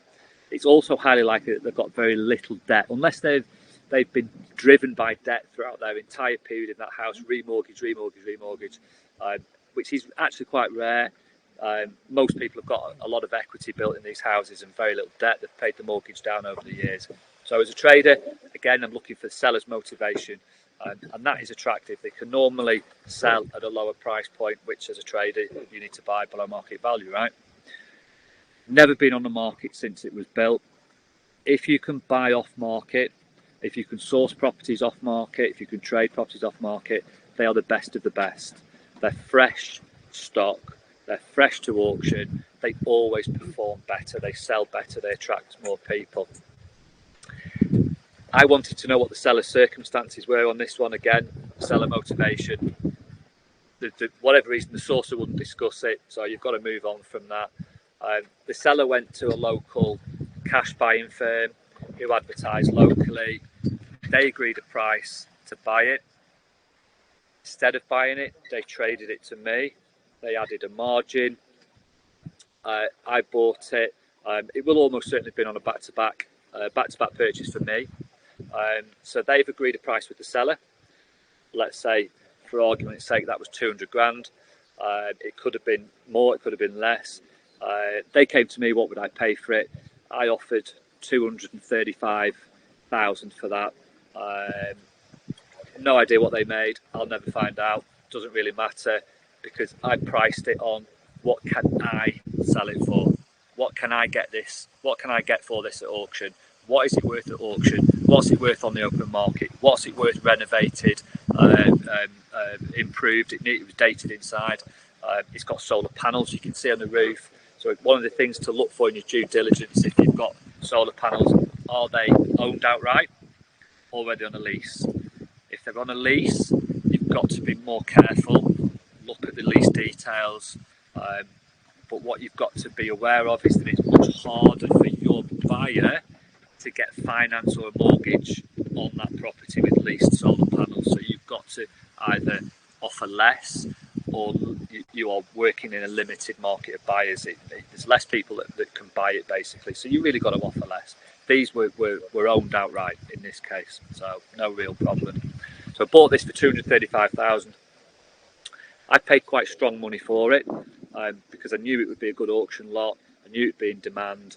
It's also highly likely that they've got very little debt, unless they've been driven by debt throughout their entire period in that house, remortgage, which is actually quite rare. Most people have got a lot of equity built in these houses and very little debt. They've paid the mortgage down over the years. So as a trader, again, I'm looking for seller's motivation, and that is attractive. They can normally sell at a lower price point, which as a trader, you need to buy below market value, right? Never been on the market since it was built. If you can buy off market, if you can source properties off market, if you can trade properties off market, they are the best of the best. They're fresh stock, they're fresh to auction, they always perform better, they sell better, they attract more people. I wanted to know what the seller's circumstances were on this one. Again, seller motivation. Whatever reason, the sourcer wouldn't discuss it, so you've got to move on from that. The seller went to a local cash buying firm who advertised locally. They agreed a price to buy it. Instead of buying it, they traded it to me. They added a margin. I bought it. It will almost certainly have been on a back-to-back purchase for me. So they've agreed a price with the seller. Let's say, for argument's sake, that was 200 grand. It could have been more, it could have been less. They came to me, what would I pay for it? I offered 235,000 for that. No idea what they made. I'll never find out. Doesn't really matter, because I priced it on what can I sell it for? What can I get for this at auction? What is it worth at auction? What's it worth on the open market? What's it worth renovated, improved? It was dated inside. It's got solar panels you can see on the roof. So one of the things to look for in your due diligence, if you've got solar panels, are they owned outright or are they on a lease? If they're on a lease, you've got to be more careful. Look at the lease details. But what you've got to be aware of is that it's much harder for your buyer to get finance or a mortgage on that property with leased solar panels. So you've got to either offer less, or you are working in a limited market of buyers. There's less people that can buy it, basically. So you really got to offer less. These were owned outright in this case, so no real problem. So I bought this for 235,000. I paid quite strong money for it because I knew it would be a good auction lot. I knew it'd be in demand.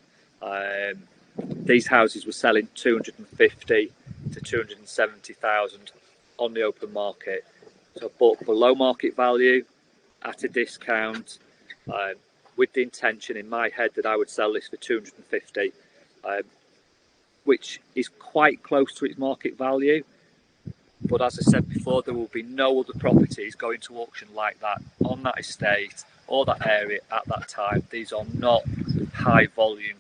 These houses were selling 250 to 270,000 on the open market. So I bought below market value at a discount, with the intention in my head that I would sell this for 250, which is quite close to its market value. But as I said before, there will be no other properties going to auction like that on that estate or that area at that time. These are not high volume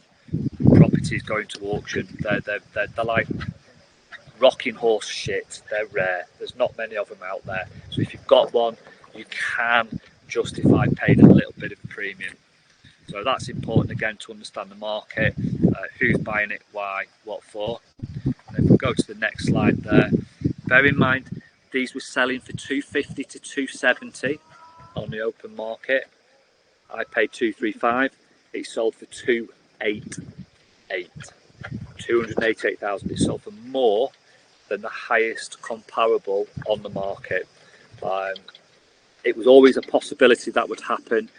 properties going to auction. They're like rocking horse shit. They're rare. There's not many of them out there. So if you've got one, you can justify paying a little bit of a premium. So that's important again to understand the market, who's buying it, why, what for. And if we go to the next slide there, bear in mind these were selling for 250 to 270 on the open market. I paid 235. It sold for 288. 288,000. It sold for more than the highest comparable on the market. It was always a possibility that would happen.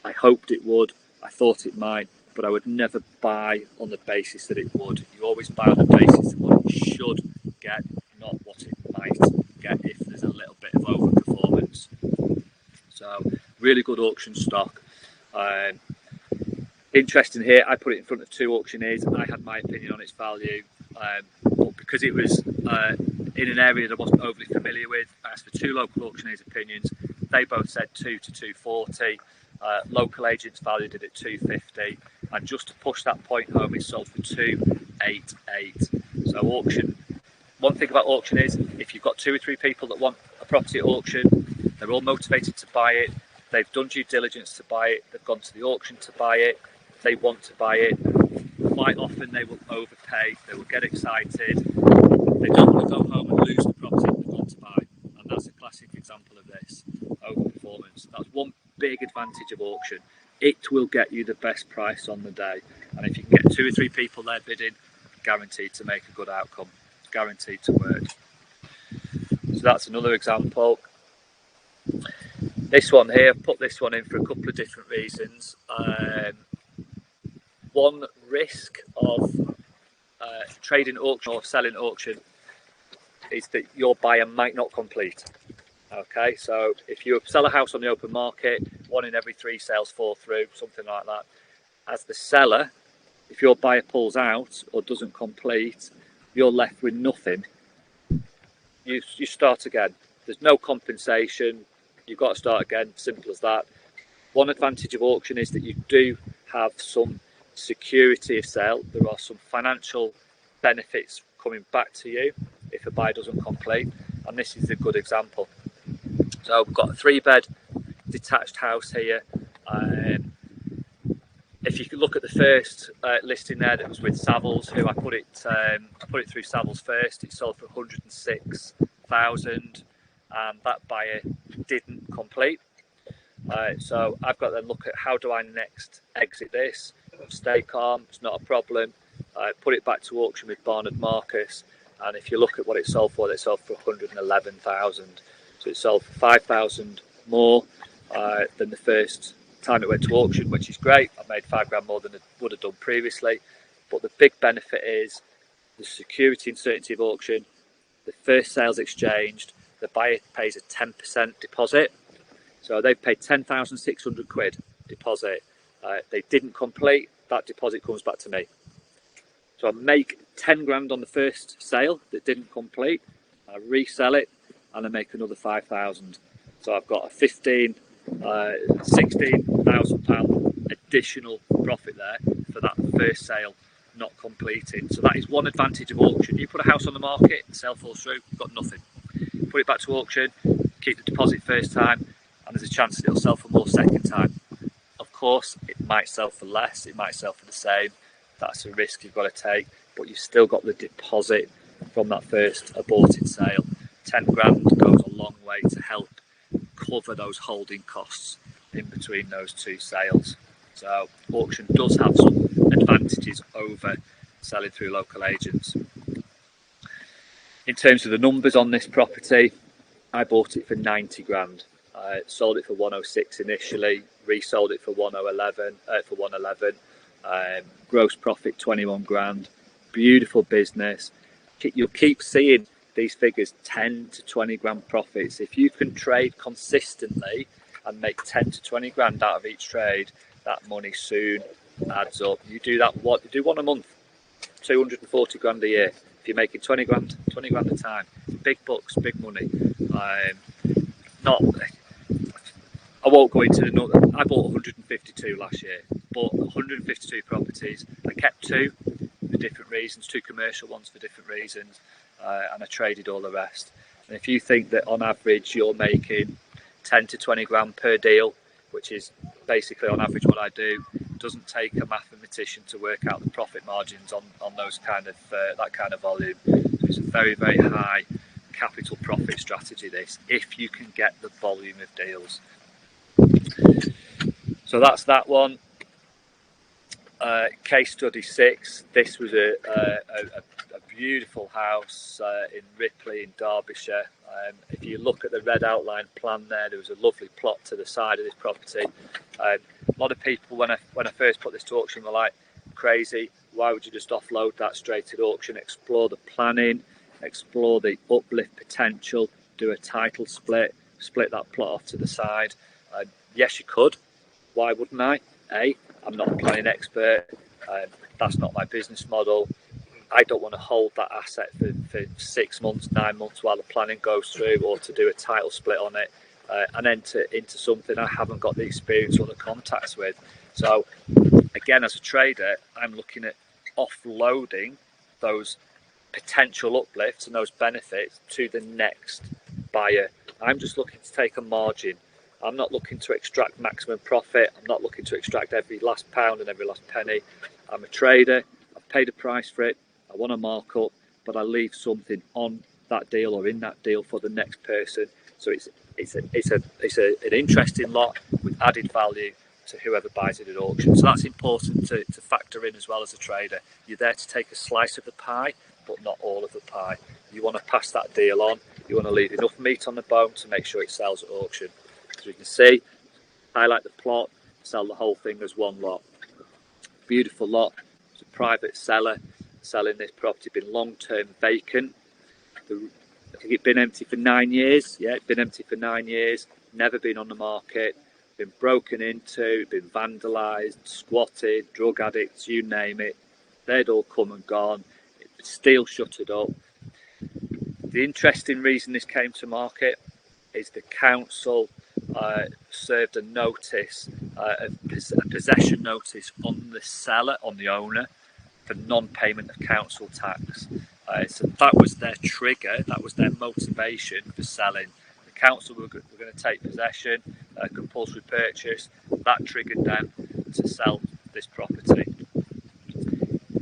I hoped it would. I thought it might, but I would never buy on the basis that it would. You always buy on the basis of what it should get, not what it might get if there's a little bit of overperformance. So really good auction stock. Interesting here, I put it in front of two auctioneers. I had my opinion on its value, but because it was in an area that I wasn't overly familiar with, I asked for two local auctioneers' opinions. They both said 2 to 240. Local agents valued it at 250, and just to push that point home, it sold for 288. So auction. One thing about auction is, if you've got 2 or 3 people that want a property at auction, they're all motivated to buy it. They've done due diligence to buy it. They've gone to the auction to buy it. They want to buy it. Quite often they will overpay. They will get excited. They don't want to go home and lose the property that they want to buy. And that's a classic example of this, overperformance. That's one big advantage of auction. It will get you the best price on the day. And if you can get 2 or 3 people there bidding, guaranteed to make a good outcome. Guaranteed to work. So that's another example. This one here, put this one in for a couple of different reasons. One risk of trading auction or selling auction is that your buyer might not complete. Okay, so if you sell a house on the open market, 1 in every 3 sales fall through, something like that. As the seller, if your buyer pulls out or doesn't complete, you're left with nothing. You start again. There's no compensation. You've got to start again, simple as that. One advantage of auction is that you do have some security of sale. There are some financial benefits coming back to you if a buyer doesn't complete, and this is a good example. So we've got a 3-bed detached house here. If you could look at the first listing there that was with Savills, who I put it through Savills first. It sold for 106,000, and that buyer didn't complete. So I've got to look at how do I next exit this. Stay calm, it's not a problem. Put it back to auction with Barnard Marcus, and if you look at what it sold for 111,000. So it sold for 5,000 more than the first time it went to auction, which is great. I've made £5 more than it would have done previously. But the big benefit is the security and certainty of auction. The first sale's exchanged, the buyer pays a 10% deposit. So they've paid 10,600 quid deposit. They didn't complete, that deposit comes back to me. So I make 10 grand on the first sale that didn't complete, I resell it, and I make another 5,000. So I've got a £16,000 additional profit there for that first sale not completing. So that is one advantage of auction. You put a house on the market, the sale falls through, you've got nothing. Put it back to auction, keep the deposit first time, and there's a chance that it'll sell for more second time. Of course, it might sell for less, it might sell for the same. That's a risk you've got to take, but you've still got the deposit from that first aborted sale. 10 grand goes a long way to help cover those holding costs in between those 2 sales. So auction does have some advantages over selling through local agents. In terms of the numbers on this property, I bought it for 90 grand. I sold it for 106 initially, resold it for 111. Gross profit 21 grand. Beautiful business. You'll keep seeing these figures, 10 to 20 grand profits. If you can trade consistently and make 10 to 20 grand out of each trade, that money soon adds up. You do one a month, 240 grand a year. If you're making 20 grand a time, big bucks, big money. I won't go into the. I bought 152 last year. Bought 152 properties. I kept 2 for different reasons, 2 commercial ones for different reasons, and I traded all the rest. And if you think that on average you're making 10 to 20 grand per deal, which is basically on average what I do, doesn't take a mathematician to work out the profit margins on those kind of that kind of volume. It's a very, very high capital profit strategy, this, if you can get the volume of deals. So that's that one. Case study 6. This was a beautiful house in Ripley in Derbyshire. If you look at the red outline plan there was a lovely plot to the side of this property. A lot of people, when I first put this to auction, were like, crazy, why would you just offload that straight at auction? Explore the planning, explore the uplift potential, do a title split that plot off to the side. Yes, you could. Why wouldn't I? I'm not a planning expert. That's not my business model. I don't want to hold that asset for 6 months, 9 months while the planning goes through, or to do a title split on it and enter into something I haven't got the experience or the contacts with. So again, as a trader, I'm looking at offloading those potential uplifts and those benefits to the next buyer. I'm just looking to take a margin. I'm not looking to extract maximum profit. I'm not looking to extract every last pound and every last penny. I'm a trader. I've paid a price for it. I want a markup, but I leave something on that deal or in that deal for the next person. So it's an interesting lot with added value to whoever buys it at auction. So that's important to factor in as well as a trader. You're there to take a slice of the pie, but not all of the pie. You want to pass that deal on. You want to leave enough meat on the bone to make sure it sells at auction. As you can see, highlight the plot, sell the whole thing as one lot. Beautiful lot. It's a private seller selling this property, been long-term vacant. I think it's been empty for 9 years. Yeah, it's been empty for 9 years. Never been on the market. Been broken into, been vandalised, squatted, drug addicts, you name it. They'd all come and gone. It's still shuttered up. The interesting reason this came to market is the council served a notice, a possession notice on the seller, on the owner, for non-payment of council tax. So that was their trigger, that was their motivation for selling. The council were going to take possession, compulsory purchase. That triggered them to sell this property.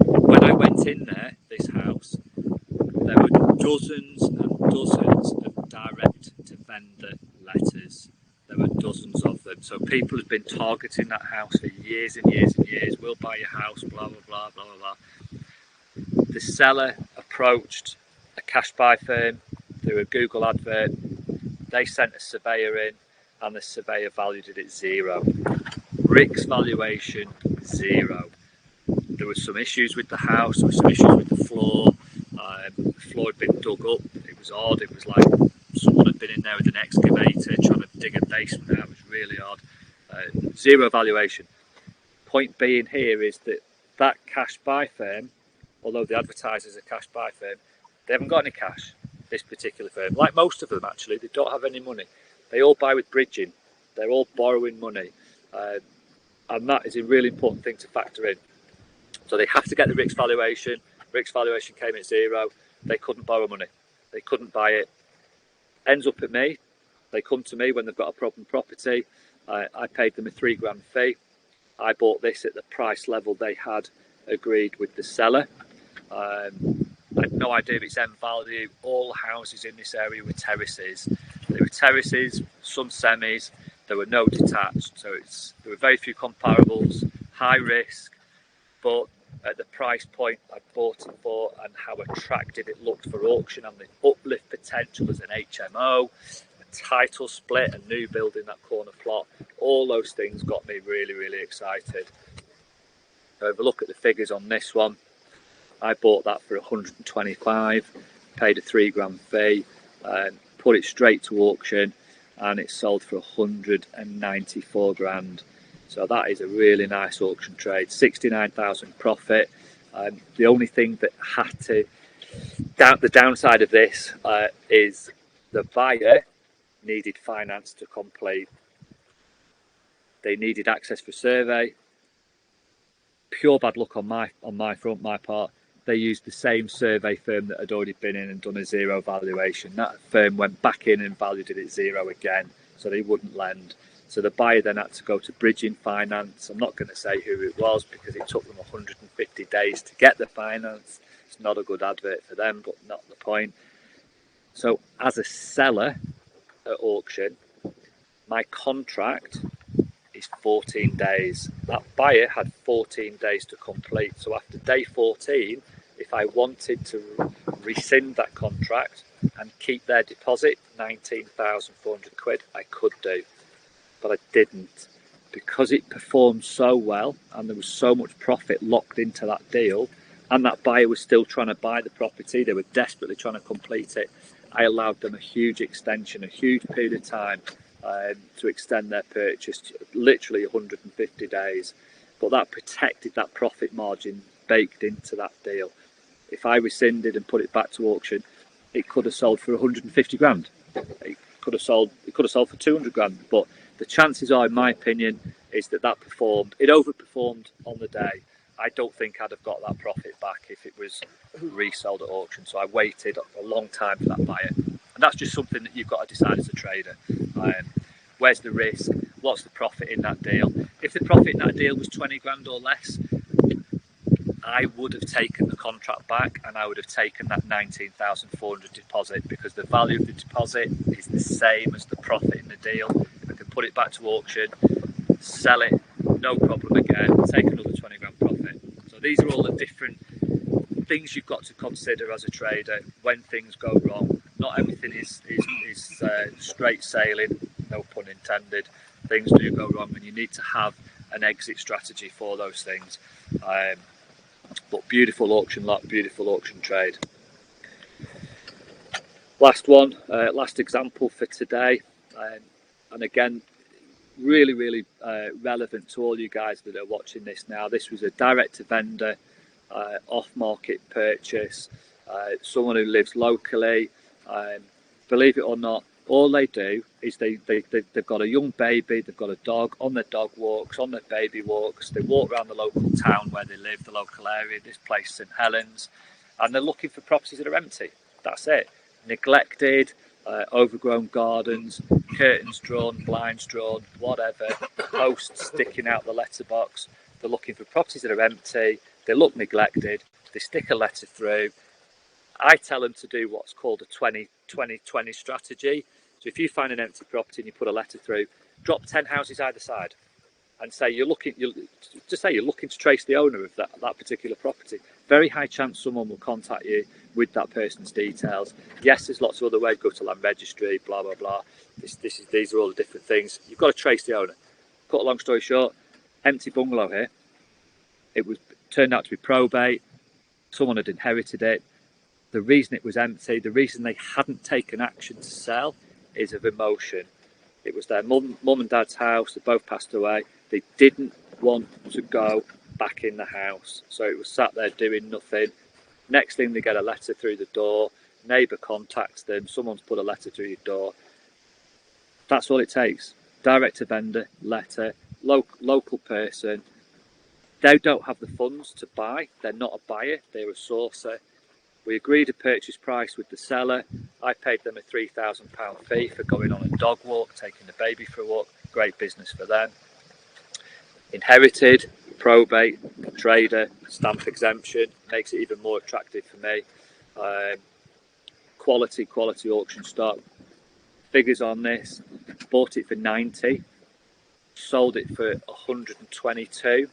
When I went in there, this house, there were dozens and dozens of direct-to-vendor letters. There were dozens of them. So people had been targeting that house for years and years and years. We'll buy your house, blah, blah, blah, blah, blah, blah. The seller approached a cash buy firm through a Google advert. They sent a surveyor in, and the surveyor valued it at 0. Rick's valuation, 0. There were some issues with the house, there were some issues with the floor. The floor had been dug up. It was odd. It was like someone had been in there with an excavator trying to dig a basement out. It was really odd. 0 valuation. Point being here is that cash buy firm, although the advertisers are a cash buy firm, they haven't got any cash. This particular firm, like most of them actually, they don't have any money. They all buy with bridging. They're all borrowing money, and that is a really important thing to factor in. So they have to get the Rick's valuation. Rick's valuation came at 0. They couldn't borrow money. They couldn't buy it. Ends up at me. They come to me when they've got a problem property. I paid them a £3,000 fee. I bought this at the price level they had agreed with the seller. I had no idea of its end value. All houses in this area were terraces. They were terraces, some semis. There were no detached. So there were very few comparables, high risk, but at the price point I bought it for and how attractive it looked for auction and the uplift potential as an HMO, a title split, a new build in that corner plot, all those things got me really, really excited. So have a look at the figures on this one. I bought that for 125, paid a £3,000 fee, put it straight to auction, and it sold for 194 grand. So that is a really nice auction trade. 69,000 profit. The only thing that had to, the downside of this is the buyer needed finance to complete. They needed access for survey. Pure bad luck on my part. They used the same survey firm that had already been in and done a zero valuation. That firm went back in and valued it at zero again, so they wouldn't lend. So the buyer then had to go to bridging finance. I'm not going to say who it was because it took them 150 days to get the finance. It's not a good advert for them, but not the point. So as a seller at auction, my contract is 14 days. That buyer had 14 days to complete. So after day 14, if I wanted to rescind that contract and keep their deposit, 19,400 quid, I could do. But I didn't, because it performed so well and there was so much profit locked into that deal, and that buyer was still trying to buy the property. They were desperately trying to complete it. I allowed them a huge extension, a huge period of time to extend their purchase, literally 150 days. But that protected that profit margin baked into that deal. If I rescinded and put it back to auction, it could have sold for 150 grand. It could have sold for 200 grand. But the chances are, in my opinion, is that performed. It overperformed on the day. I don't think I'd have got that profit back if it was resold at auction. So I waited a long time for that buyer. And that's just something that you've got to decide as a trader. Where's the risk? What's the profit in that deal? If the profit in that deal was 20 grand or less, I would have taken the contract back and I would have taken that 19,400 deposit, because the value of the deposit is the same as the profit in the deal. I can put it back to auction, sell it, no problem again, take another 20 grand profit. So these are all the different things you've got to consider as a trader when things go wrong. Not everything is straight sailing, no pun intended. Things do go wrong and you need to have an exit strategy for those things. But beautiful auction lot, beautiful auction trade. Last one, last example for today, and again, really relevant to all you guys that are watching this now. This was a direct to vendor, off-market purchase. Someone who lives locally. Believe it or not, all they do is they've got a young baby, they've got a dog, on their dog walks, on their baby walks. They walk around the local town where they live, the local area. This place, St Helens, and they're looking for properties that are empty. That's it. Neglected, overgrown gardens, curtains drawn, blinds drawn, whatever, posts sticking out the letterbox. They're looking for properties that are empty. They look neglected. They stick a letter through. I tell them to do what's called a 20-20-20 strategy. So if you find an empty property and you put a letter through, drop 10 houses either side and say you're looking to trace the owner of that particular property. Very high chance someone will contact you with that person's details. Yes, there's lots of other ways. Go to land registry, blah blah blah. These are all the different things. You've got to trace the owner. Cut a long story short, empty bungalow here. It was turned out to be probate. Someone had inherited it. The reason it was empty, the reason they hadn't taken action to sell, is of emotion. It was their mum and dad's house. They both passed away. They didn't want to go back in the house, so it was sat there doing nothing. Next thing, they get a letter through the door. Neighbour contacts them. Someone's put a letter through your door. That's all it takes. Direct to vendor, letter, local person. They don't have the funds to buy. They're not a buyer. They're a sourcer. We agreed a purchase price with the seller. I paid them a £3,000 fee for going on a dog walk, taking the baby for a walk. Great business for them. Inherited, probate, trader, stamp exemption, makes it even more attractive for me. Quality auction stock. Figures on this: bought it for 90, sold it for 122,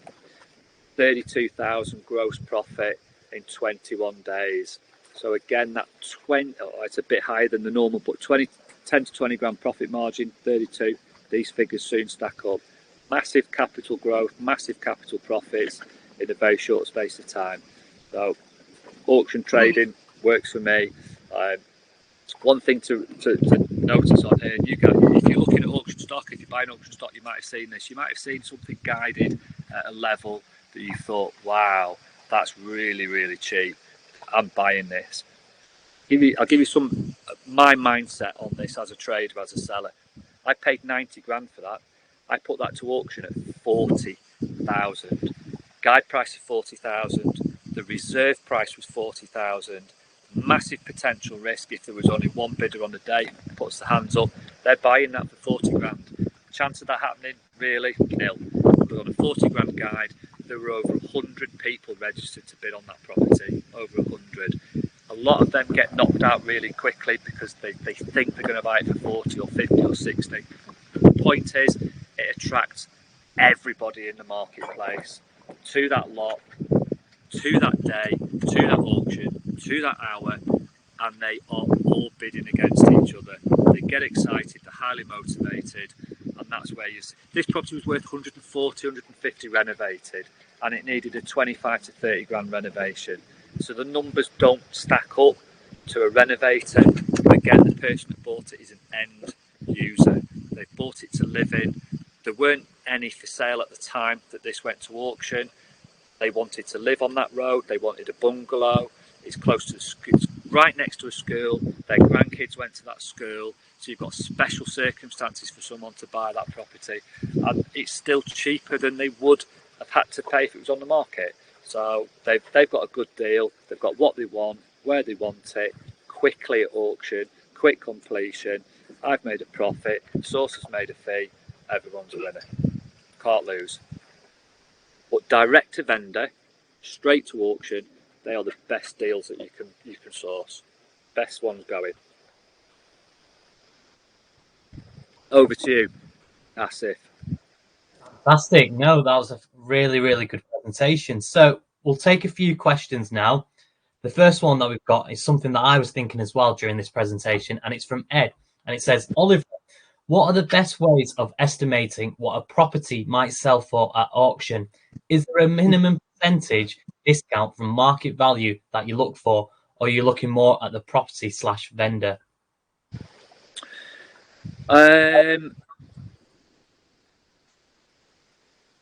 32,000 gross profit in 21 days. So again, that it's a bit higher than the normal, but 10 to 20 grand profit margin, 32. These figures soon stack up. Massive capital growth, massive capital profits in a very short space of time. So auction trading works for me. One thing to notice on here, you guys, if you're looking at auction stock, if you're buying auction stock, you might have seen this. You might have seen something guided at a level that you thought, wow, that's really cheap. I'm buying this. I'll give you some my mindset on this as a trader, as a seller. I paid 90 grand for that. I put that to auction at 40,000. Guide price of 40,000. The reserve price was 40,000. Massive potential risk if there was only one bidder on the day, puts the hands up. They're buying that for 40 grand. Chance of that happening, really, nil. But on a 40 grand guide, there were over 100 people registered to bid on that property, over 100. A lot of them get knocked out really quickly because they think they're going to buy it for 40 or 50 or 60. The point is, it attracts everybody in the marketplace to that lot, to that day, to that auction, to that hour, and they are all bidding against each other. They get excited, they're highly motivated, and that's where you see. This property was worth 140, 150 renovated, and it needed a 25 to 30 grand renovation. So the numbers don't stack up to a renovator. Again, the person that bought it is an end user. They bought it to live in. There weren't any for sale at the time that this went to auction. They wanted to live on that road. They wanted a bungalow. It's close to the school. It's right next to a school. Their grandkids went to that school. So you've got special circumstances for someone to buy that property. And it's still cheaper than they would have had to pay if it was on the market. So they've got a good deal. They've got what they want, where they want it, quickly at auction, quick completion. I've made a profit. Source has made a fee. Everyone's a winner. Can't lose. But direct to vendor, straight to auction, they are the best deals that you can source. Best ones going. Over to you, Asif. Fantastic. No, that was a really, really good presentation. So we'll take a few questions now. The first one that we've got is something that I was thinking as well during this presentation, and it's from Ed. And it says, Oliver, what are the best ways of estimating what a property might sell for at auction? Is there a minimum percentage discount from market value that you look for, or are you looking more at the property / vendor?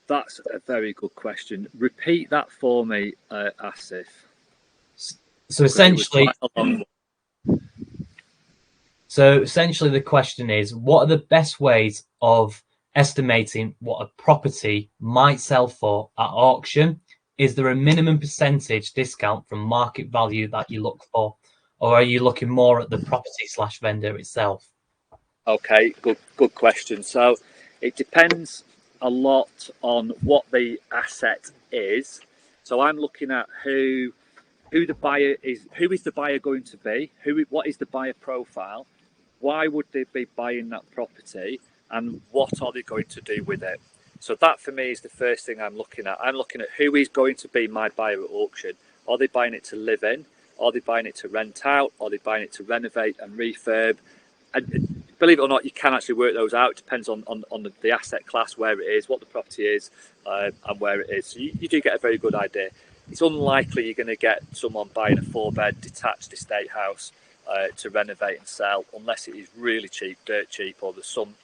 That's a very good question. Repeat that for me, Asif. So essentially, the question is, what are the best ways of estimating what a property might sell for at auction? Is there a minimum percentage discount from market value that you look for, or are you looking more at the property / vendor itself? Okay, good question. So it depends a lot on what the asset is. So I'm looking at who the buyer is, who is the buyer going to be, what is the buyer profile, why would they be buying that property, and what are they going to do with it. So that for me is the first thing I'm looking at. I'm looking at who is going to be my buyer at auction. Are they buying it to live in? Are they buying it to rent out? Are they buying it to renovate and refurb? And believe it or not, you can actually work those out. It depends on the asset class, where it is, what the property is, and where it is. So you do get a very good idea. It's unlikely you're going to get someone buying a 4-bed detached estate house to renovate and sell unless it is really cheap, dirt cheap, or there's some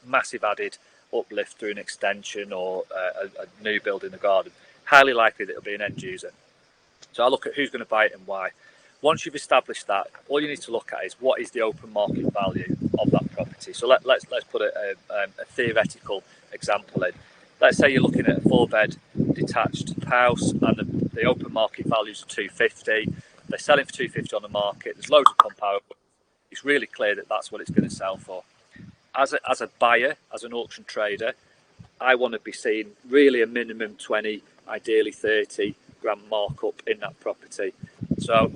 massive added uplift through an extension or a new build in the garden. Highly likely that it'll be an end user. So I look at who's going to buy it and why. Once you've established that, all you need to look at is what is the open market value of that property. So let's put a theoretical example in. Let's say you're looking at a 4-bed detached house and the open market value is 250. They're selling for 250 on the market. There's loads of comparables. It's really clear that that's what it's going to sell for. As a buyer, as an auction trader, I want to be seeing really a minimum 20, ideally 30 grand markup in that property. So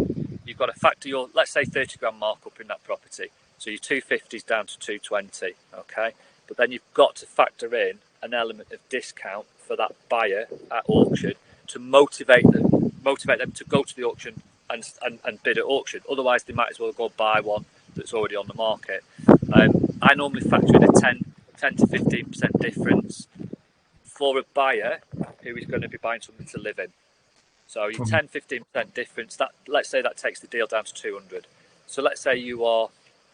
you've got to factor your, let's say 30 grand markup in that property. So your 250 is down to 220, okay? But then you've got to factor in an element of discount for that buyer at auction to motivate them to go to the auction and bid at auction. Otherwise, they might as well go buy one that's already on the market. I normally factor in a 10 to 15% difference for a buyer who is going to be buying something to live in. So your 10-15% difference, that let's say that takes the deal down to 200. So let's say you are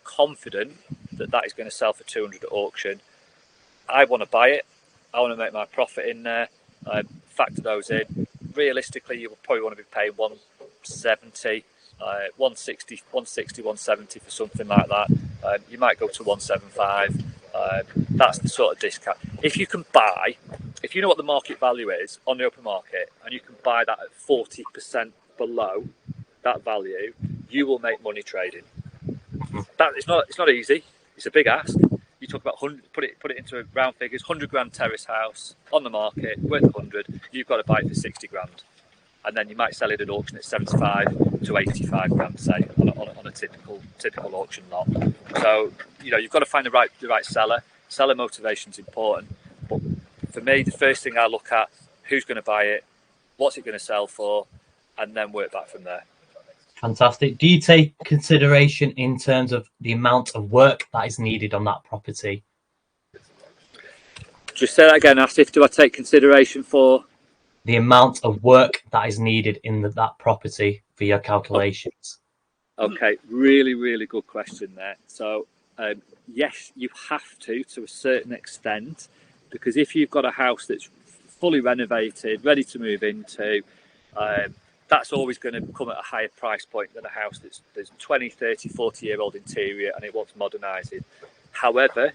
confident that that is going to sell for 200 at auction. I want to buy it. I want to make my profit in there. Factor those in. Realistically, you will probably want to be paying 170, 160, 170 for something like that. You might go to 175. That's the sort of discount. If you can buy, if you know what the market value is on the open market, and you can buy that at 40% below that value, you will make money trading. That it's not easy. It's a big ask. You talk about 100, put it into round figures, 100 grand terrace house on the market worth 100. You've got to buy it for 60 grand, and then you might sell it at auction at 75 to 85 grand, say, on a typical auction lot. So you've got to find the right seller. Seller motivation is important, but for me, the first thing I look at: who's going to buy it, what's it going to sell for, and then work back from there. Fantastic. Do you take consideration in terms of the amount of work that is needed on that property? Just say that again, Asif. Do I take consideration for the amount of work that is needed in that property for your calculations? Okay, really, really good question there. So, yes, you have to a certain extent, because if you've got a house that's fully renovated, ready to move into, that's always going to come at a higher price point than a house that's 20, 30, 40-year-old interior and it wants modernising. However,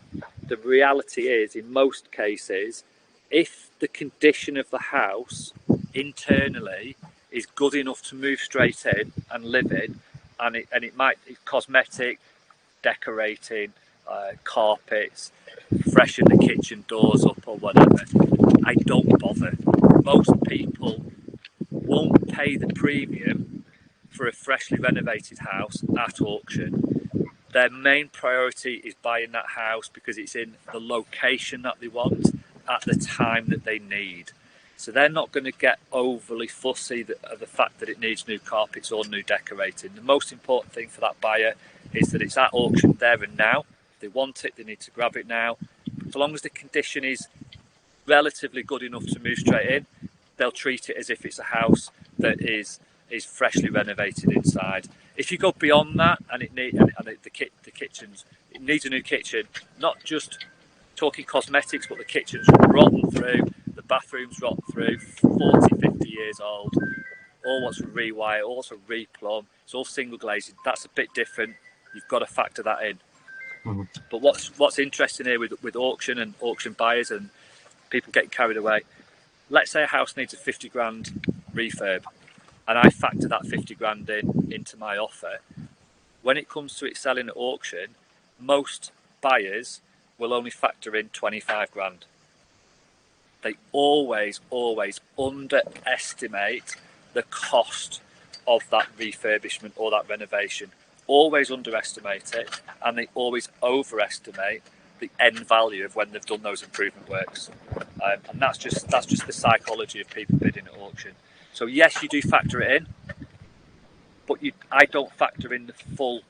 the reality is, in most cases, if the condition of the house internally is good enough to move straight in and live in, and it might be cosmetic, decorating, carpets, freshen the kitchen doors up or whatever, I don't bother. Most people won't pay the premium for a freshly renovated house at auction. Their main priority is buying that house because it's in the location that they want at the time that they need. So they're not going to get overly fussy of the fact that it needs new carpets or new decorating. The most important thing for that buyer is that it's at auction there and now. If they want it, they need to grab it now. So long as the condition is relatively good enough to move straight in, they'll treat it as if it's a house that is freshly renovated inside. If you go beyond that and it needs a new kitchen, not just talking cosmetics, but the kitchen's rotten through, the bathroom's rotten through, 40, 50 years old, all wants to rewire, all wants to replumb, it's all single glazing, that's a bit different. You've got to factor that in. Mm-hmm. But what's interesting here with auction and auction buyers and people getting carried away, let's say a house needs a 50 grand refurb and I factor that 50 grand into my offer. When it comes to it selling at auction, most buyers will only factor in 25 grand. They always underestimate the cost of that refurbishment or that renovation. Always underestimate it, and they always overestimate the end value of when they've done those improvement works. And that's just the psychology of people bidding at auction. So yes, you do factor it in, but I don't factor in the full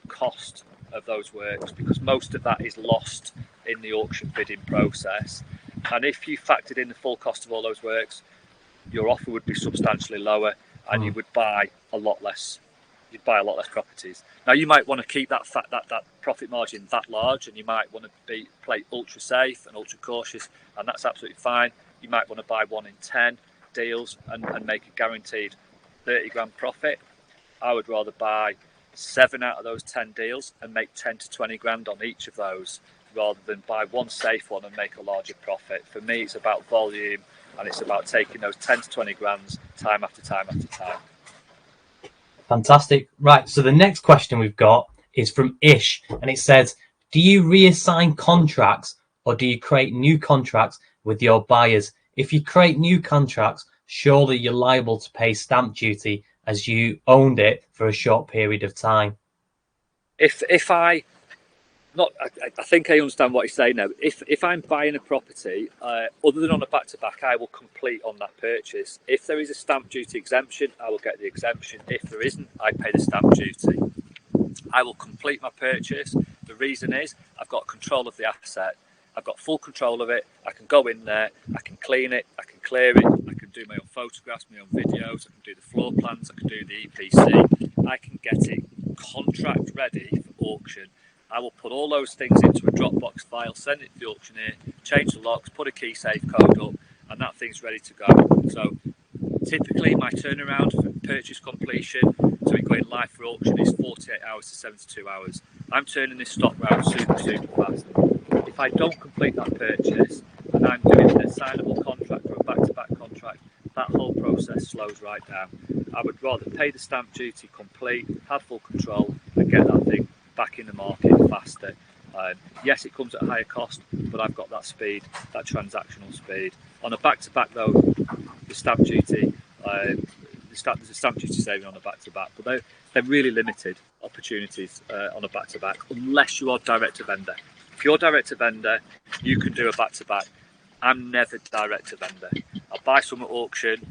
cost of those works because most of that is lost in the auction bidding process. And if you factored in the full cost of all those works, your offer would be substantially lower, and you would buy a lot less. You'd buy a lot less properties. Now you might want to keep that profit margin that large, and you might want to play ultra safe and ultra cautious, and that's absolutely fine. You might want to buy 1 in 10 deals and make a guaranteed 30 grand profit. I would rather buy 7 out of those 10 deals and make 10 to 20 grand on each of those, rather than buy one safe one and make a larger profit. For me, it's about volume, and it's about taking those 10 to 20 grands time after time after time. Fantastic. Right, so the next question we've got is from Ish, and it says, do you reassign contracts or do you create new contracts with your buyers? If you create new contracts, surely you're liable to pay stamp duty as you owned it for a short period of time. I think I understand what you're saying now. If I'm buying a property, other than on a back-to-back, I will complete on that purchase. If there is a stamp duty exemption, I will get the exemption. If there isn't, I pay the stamp duty. I will complete my purchase. The reason is I've got control of the asset. I've got full control of it. I can go in there, I can clean it, I can clear it, I can do my own photographs, my own videos, I can do the floor plans, I can do the EPC. I can get it contract ready for auction. I will put all those things into a Dropbox file, send it to the auctioneer, change the locks, put a key safe code up, and that thing's ready to go. So typically my turnaround from purchase completion to it going live for auction is 48 hours to 72 hours. I'm turning this stock round super fast. if I don't complete that purchase and I'm doing an assignable contract or a back-to-back contract, that whole process slows right down. I would rather pay the stamp duty, complete, have full control, and get that thing back in the market faster. Yes, it comes at a higher cost, but I've got that speed, that transactional speed. On a back-to-back though, the stamp duty, there's a stamp duty saving on a back-to-back, but they're really limited opportunities on a back-to-back, unless you are direct to vendor. If you're direct to vendor, you can do a back-to-back. I'm never direct to vendor. I'll buy some at auction,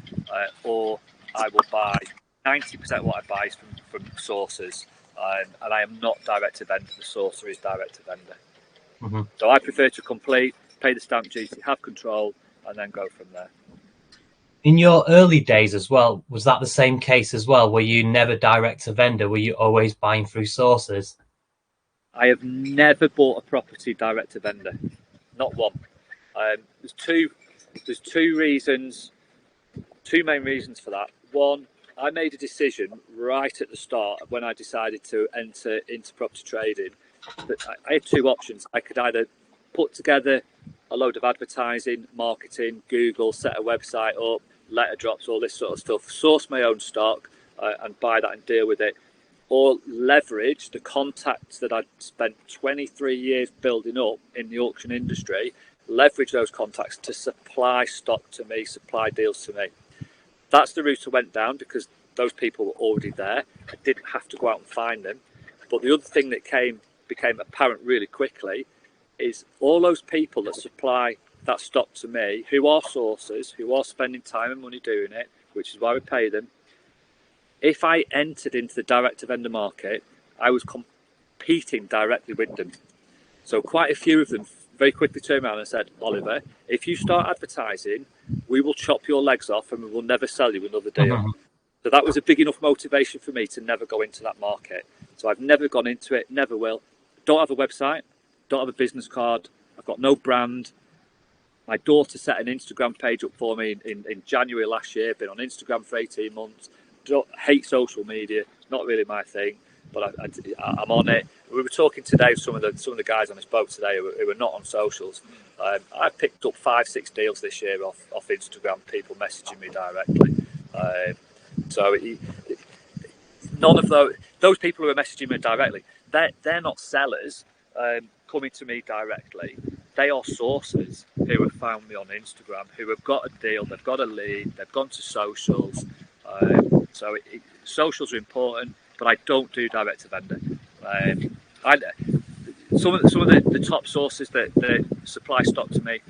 or I will buy 90% of what I buy is from sources, and I am not direct to vendor. The sourcer is direct to vendor. Mm-hmm. So I prefer to complete, pay the stamp duty, have control, and then go from there. In your early days as well, was that the same case as well? Were you never direct to vendor? Were you always buying through sources? I have never bought a property direct to vendor, not one. There's two reasons, two main reasons for that. One, I made a decision right at the start when I decided to enter into property trading that I had two options. I could either put together a load of advertising, marketing, Google, set a website up, letter drops, all this sort of stuff, source my own stock and buy that and deal with it, or leverage the contacts that I'd spent 23 years building up in the auction industry, leverage those contacts to supply stock to me, supply deals to me. That's the route I went down because those people were already there. I didn't have to go out and find them. But the other thing that became apparent really quickly is all those people that supply that stock to me, who are sources, who are spending time and money doing it, which is why we pay them. If I entered into the direct to vendor market, I was competing directly with them. So quite a few of them very quickly turned around and said, Oliver, if you start advertising, we will chop your legs off and we will never sell you another deal. Mm-hmm. So that was a big enough motivation for me to never go into that market. So I've never gone into it, never will. Don't have a website, don't have a business card, I've got no brand. My daughter set an Instagram page up for me in January last year, been on Instagram for 18 months. Hate social media, not really my thing, but I'm on it. We were talking today with some of the guys on this boat today who are not on socials. I've picked up 5-6 deals this year off Instagram, people messaging me directly. None of those people who are messaging me directly, they're not sellers coming to me directly. They are sources who have found me on Instagram, who have got a deal, they've got a lead, they've gone to socials. Socials are important, but I don't do direct to vendor. Some of the top sources that supply stock to me,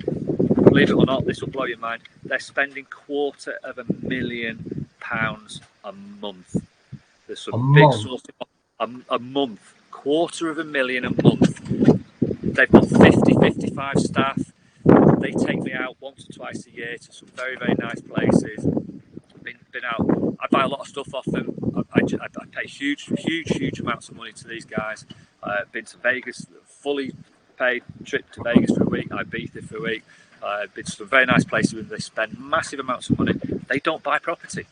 believe it or not, this will blow your mind. They're spending £250,000 a month. There's some big sources a month, £250,000 a month. They've got 50-55 staff. They take me out once or twice a year to some very, very nice places. Been out. I buy a lot of stuff off them. I pay huge amounts of money to these guys. Been to Vegas, fully paid trip to Vegas for a week. Ibiza for a week. Been to some very nice places where they spend massive amounts of money. They don't buy property.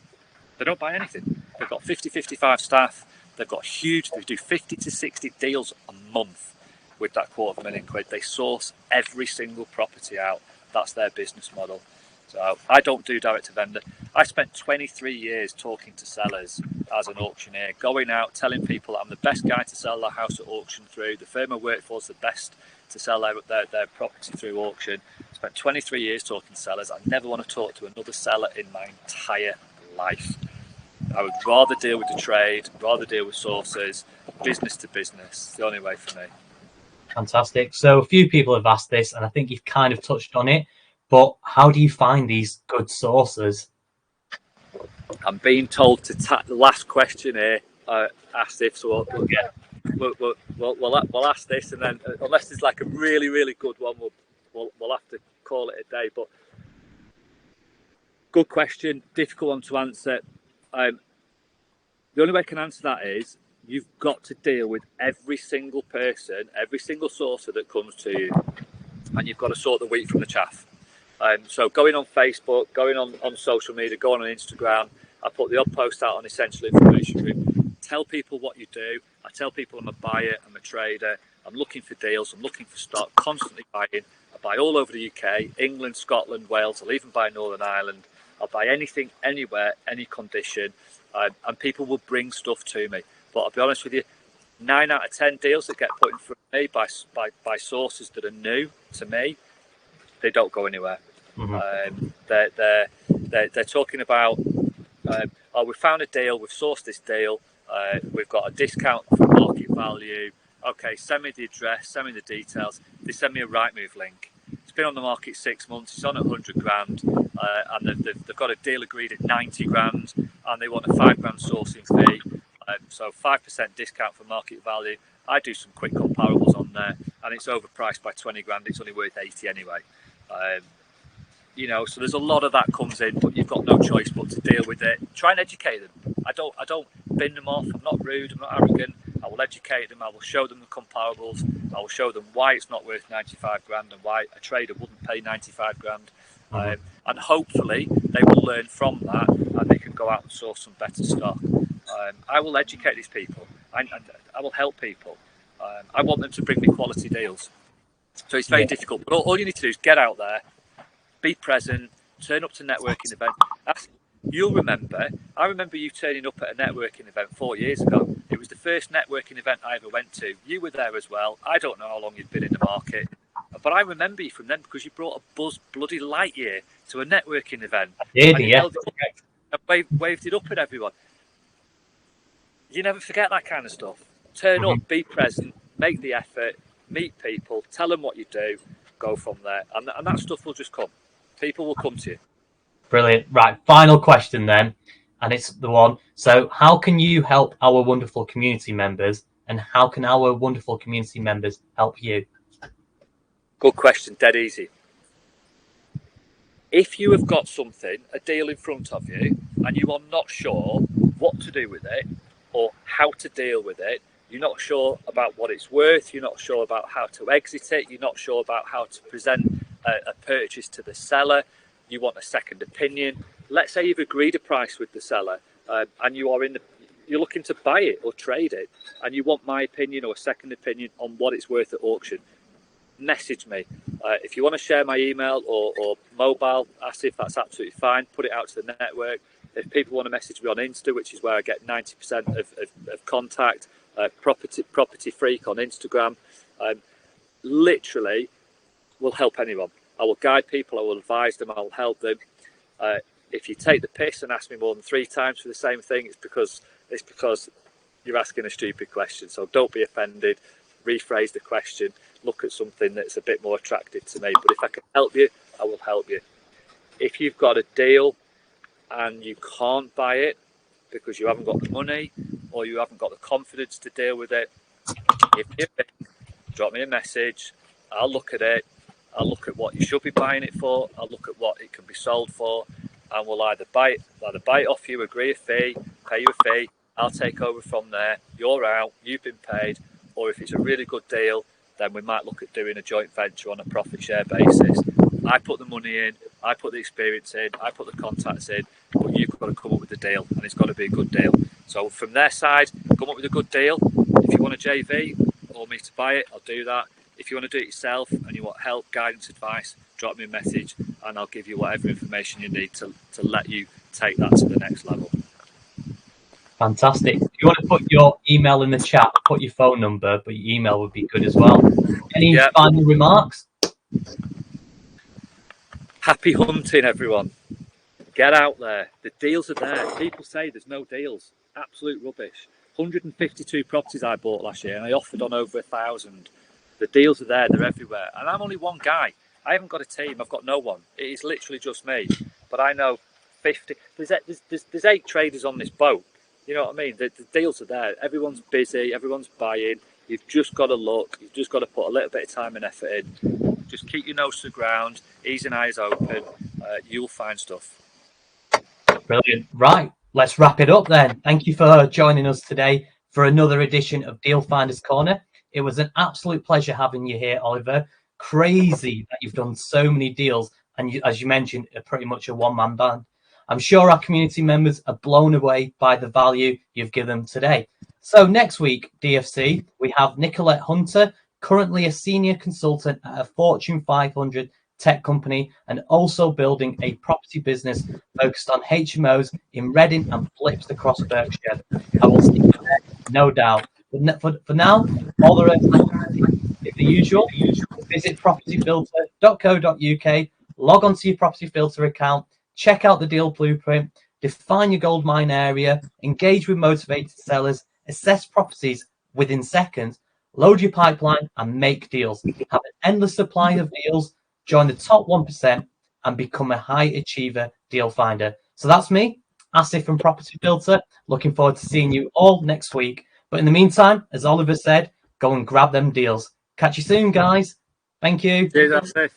They don't buy anything. They've got 50-55 staff. They've got huge. They do 50 to 60 deals a month with that £250,000. They source every single property out. That's their business model. So I don't do direct to vendor. I spent 23 years talking to sellers as an auctioneer, going out, telling people that I'm the best guy to sell their house at auction through. The firm I work for is the best to sell their property through auction. Spent 23 years talking to sellers. I never want to talk to another seller in my entire life. I would rather deal with the trade, rather deal with sources, business to business. It's the only way for me. Fantastic. So a few people have asked this, and I think you've kind of touched on it. But how do you find these good sources? I'm being told to the last question here. Asked if so. We'll ask this, and then unless it's like a really, really good one, we'll have to call it a day. But good question, difficult one to answer. The only way I can answer that is you've got to deal with every single person, every single sourcer that comes to you, and you've got to sort the wheat from the chaff. So going on Facebook, going on social media, going on Instagram, I put the odd post out on Essential Information Group. Tell people what you do. I tell people I'm a buyer, I'm a trader, I'm looking for deals. I'm looking for stock, constantly buying. I buy all over the UK, England, Scotland, Wales. I'll even buy Northern Ireland. I'll buy anything, anywhere, any condition. And people will bring stuff to me. But I'll be honest with you, 9 out of 10 deals that get put in front of me by sources that are new to me, they don't go anywhere. Mm-hmm. They're talking about, oh, we found a deal, we've sourced this deal, we've got a discount for market value. Okay, send me the address, send me the details. They send me a Rightmove link. It's been on the market 6 months. It's on at 100 grand, and they've got a deal agreed at 90 grand, and they want a 5 grand sourcing fee. So 5% discount for market value. I do some quick comparables on there, and it's overpriced by 20 grand. It's only worth 80 anyway. You know, so there's a lot of that comes in, but you've got no choice but to deal with it. Try and educate them. I don't bin them off. I'm not rude. I'm not arrogant. I will educate them. I will show them the comparables. I will show them why it's not worth 95 grand and why a trader wouldn't pay 95 grand. And hopefully they will learn from that and they can go out and source some better stock. I will educate these people. I will help people. I want them to bring me quality deals. So it's very difficult. But all you need to do is get out there, be present, turn up to networking events. You'll remember, I remember you turning up at a networking event 4 years ago. It was the first networking event I ever went to. You were there as well. I don't know how long you've been in the market, but I remember you from then because you brought a Buzz bloody Lightyear to a networking event. Waved it up at everyone. You never forget that kind of stuff. Turn up, be present, make the effort, meet people, tell them what you do, go from there. And that stuff will just come. People will come to you. Brilliant. Right, final question then, and it's the one. So how can you help our wonderful community members, and how can our wonderful community members help you? Good question, dead easy. If you have got something, a deal in front of you, and you are not sure what to do with it or how to deal with it, you're not sure about what it's worth, you're not sure about how to exit it, you're not sure about how to present a purchase to the seller, you want a second opinion. Let's say you've agreed a price with the seller and you're looking to buy it or trade it, and you want my opinion or a second opinion on what it's worth at auction. Message me. If you want to share my email or mobile, Asif, that's absolutely fine. Put it out to the network. If people want to message me on Insta, which is where I get 90% of contact, Property Freak on Instagram, literally will help anyone. I will guide people, I will advise them, I will help them. If you take the piss and ask me more than 3 times for the same thing, it's because you're asking a stupid question. So don't be offended, rephrase the question, look at something that's a bit more attractive to me. But if I can help you, I will help you. If you've got a deal and you can't buy it because you haven't got the money or you haven't got the confidence to deal with it, drop me a message, I'll look at it, I'll look at what you should be buying it for, I'll look at what it can be sold for, and we'll either buy it off you, agree a fee, pay you a fee, I'll take over from there, you're out, you've been paid, or if it's a really good deal, then we might look at doing a joint venture on a profit share basis. I put the money in, I put the experience in, I put the contacts in, but you've got to come up with a deal, and it's got to be a good deal. So from their side, come up with a good deal. If you want a JV or me to buy it, I'll do that. If you want to do it yourself and you want help, guidance, advice, drop me a message and I'll give you whatever information you need to let you take that to the next level. Fantastic. If you want to put your email in the chat, put your phone number, but your email would be good as well. Any final remarks? Happy hunting, everyone. Get out there. The deals are there. People say there's no deals. Absolute rubbish. 152 properties I bought last year and I offered on over 1,000. The deals are there. They're everywhere. And I'm only one guy. I haven't got a team. I've got no one. It is literally just me. But I know 50. There's 8 traders on this boat. You know what I mean? The deals are there. Everyone's busy. Everyone's buying. You've just got to look. You've just got to put a little bit of time and effort in. Just keep your nose to the ground. Ears and eyes open. You'll find stuff. Brilliant. Right. Let's wrap it up then. Thank you for joining us today for another edition of Deal Finders Corner. It was an absolute pleasure having you here, Oliver. Crazy that you've done so many deals. And you, as you mentioned, are pretty much a one-man band. I'm sure our community members are blown away by the value you've given them today. So next week, DFC, we have Nicolette Hunter, currently a senior consultant at a Fortune 500 tech company and also building a property business focused on HMOs in Reading and flips across Berkshire. I will see you there, no doubt. For now, all the rest is the usual. Visit propertyfilter.co.uk, log onto your Property Filter account, check out the deal blueprint, define your gold mine area, engage with motivated sellers, assess properties within seconds, load your pipeline and make deals. Have an endless supply of deals, join the top 1% and become a high achiever deal finder. So that's me, Asif from Property Filter. Looking forward to seeing you all next week. But in the meantime, as Oliver said, go and grab them deals. Catch you soon, guys. Thank you. Cheers, Asif.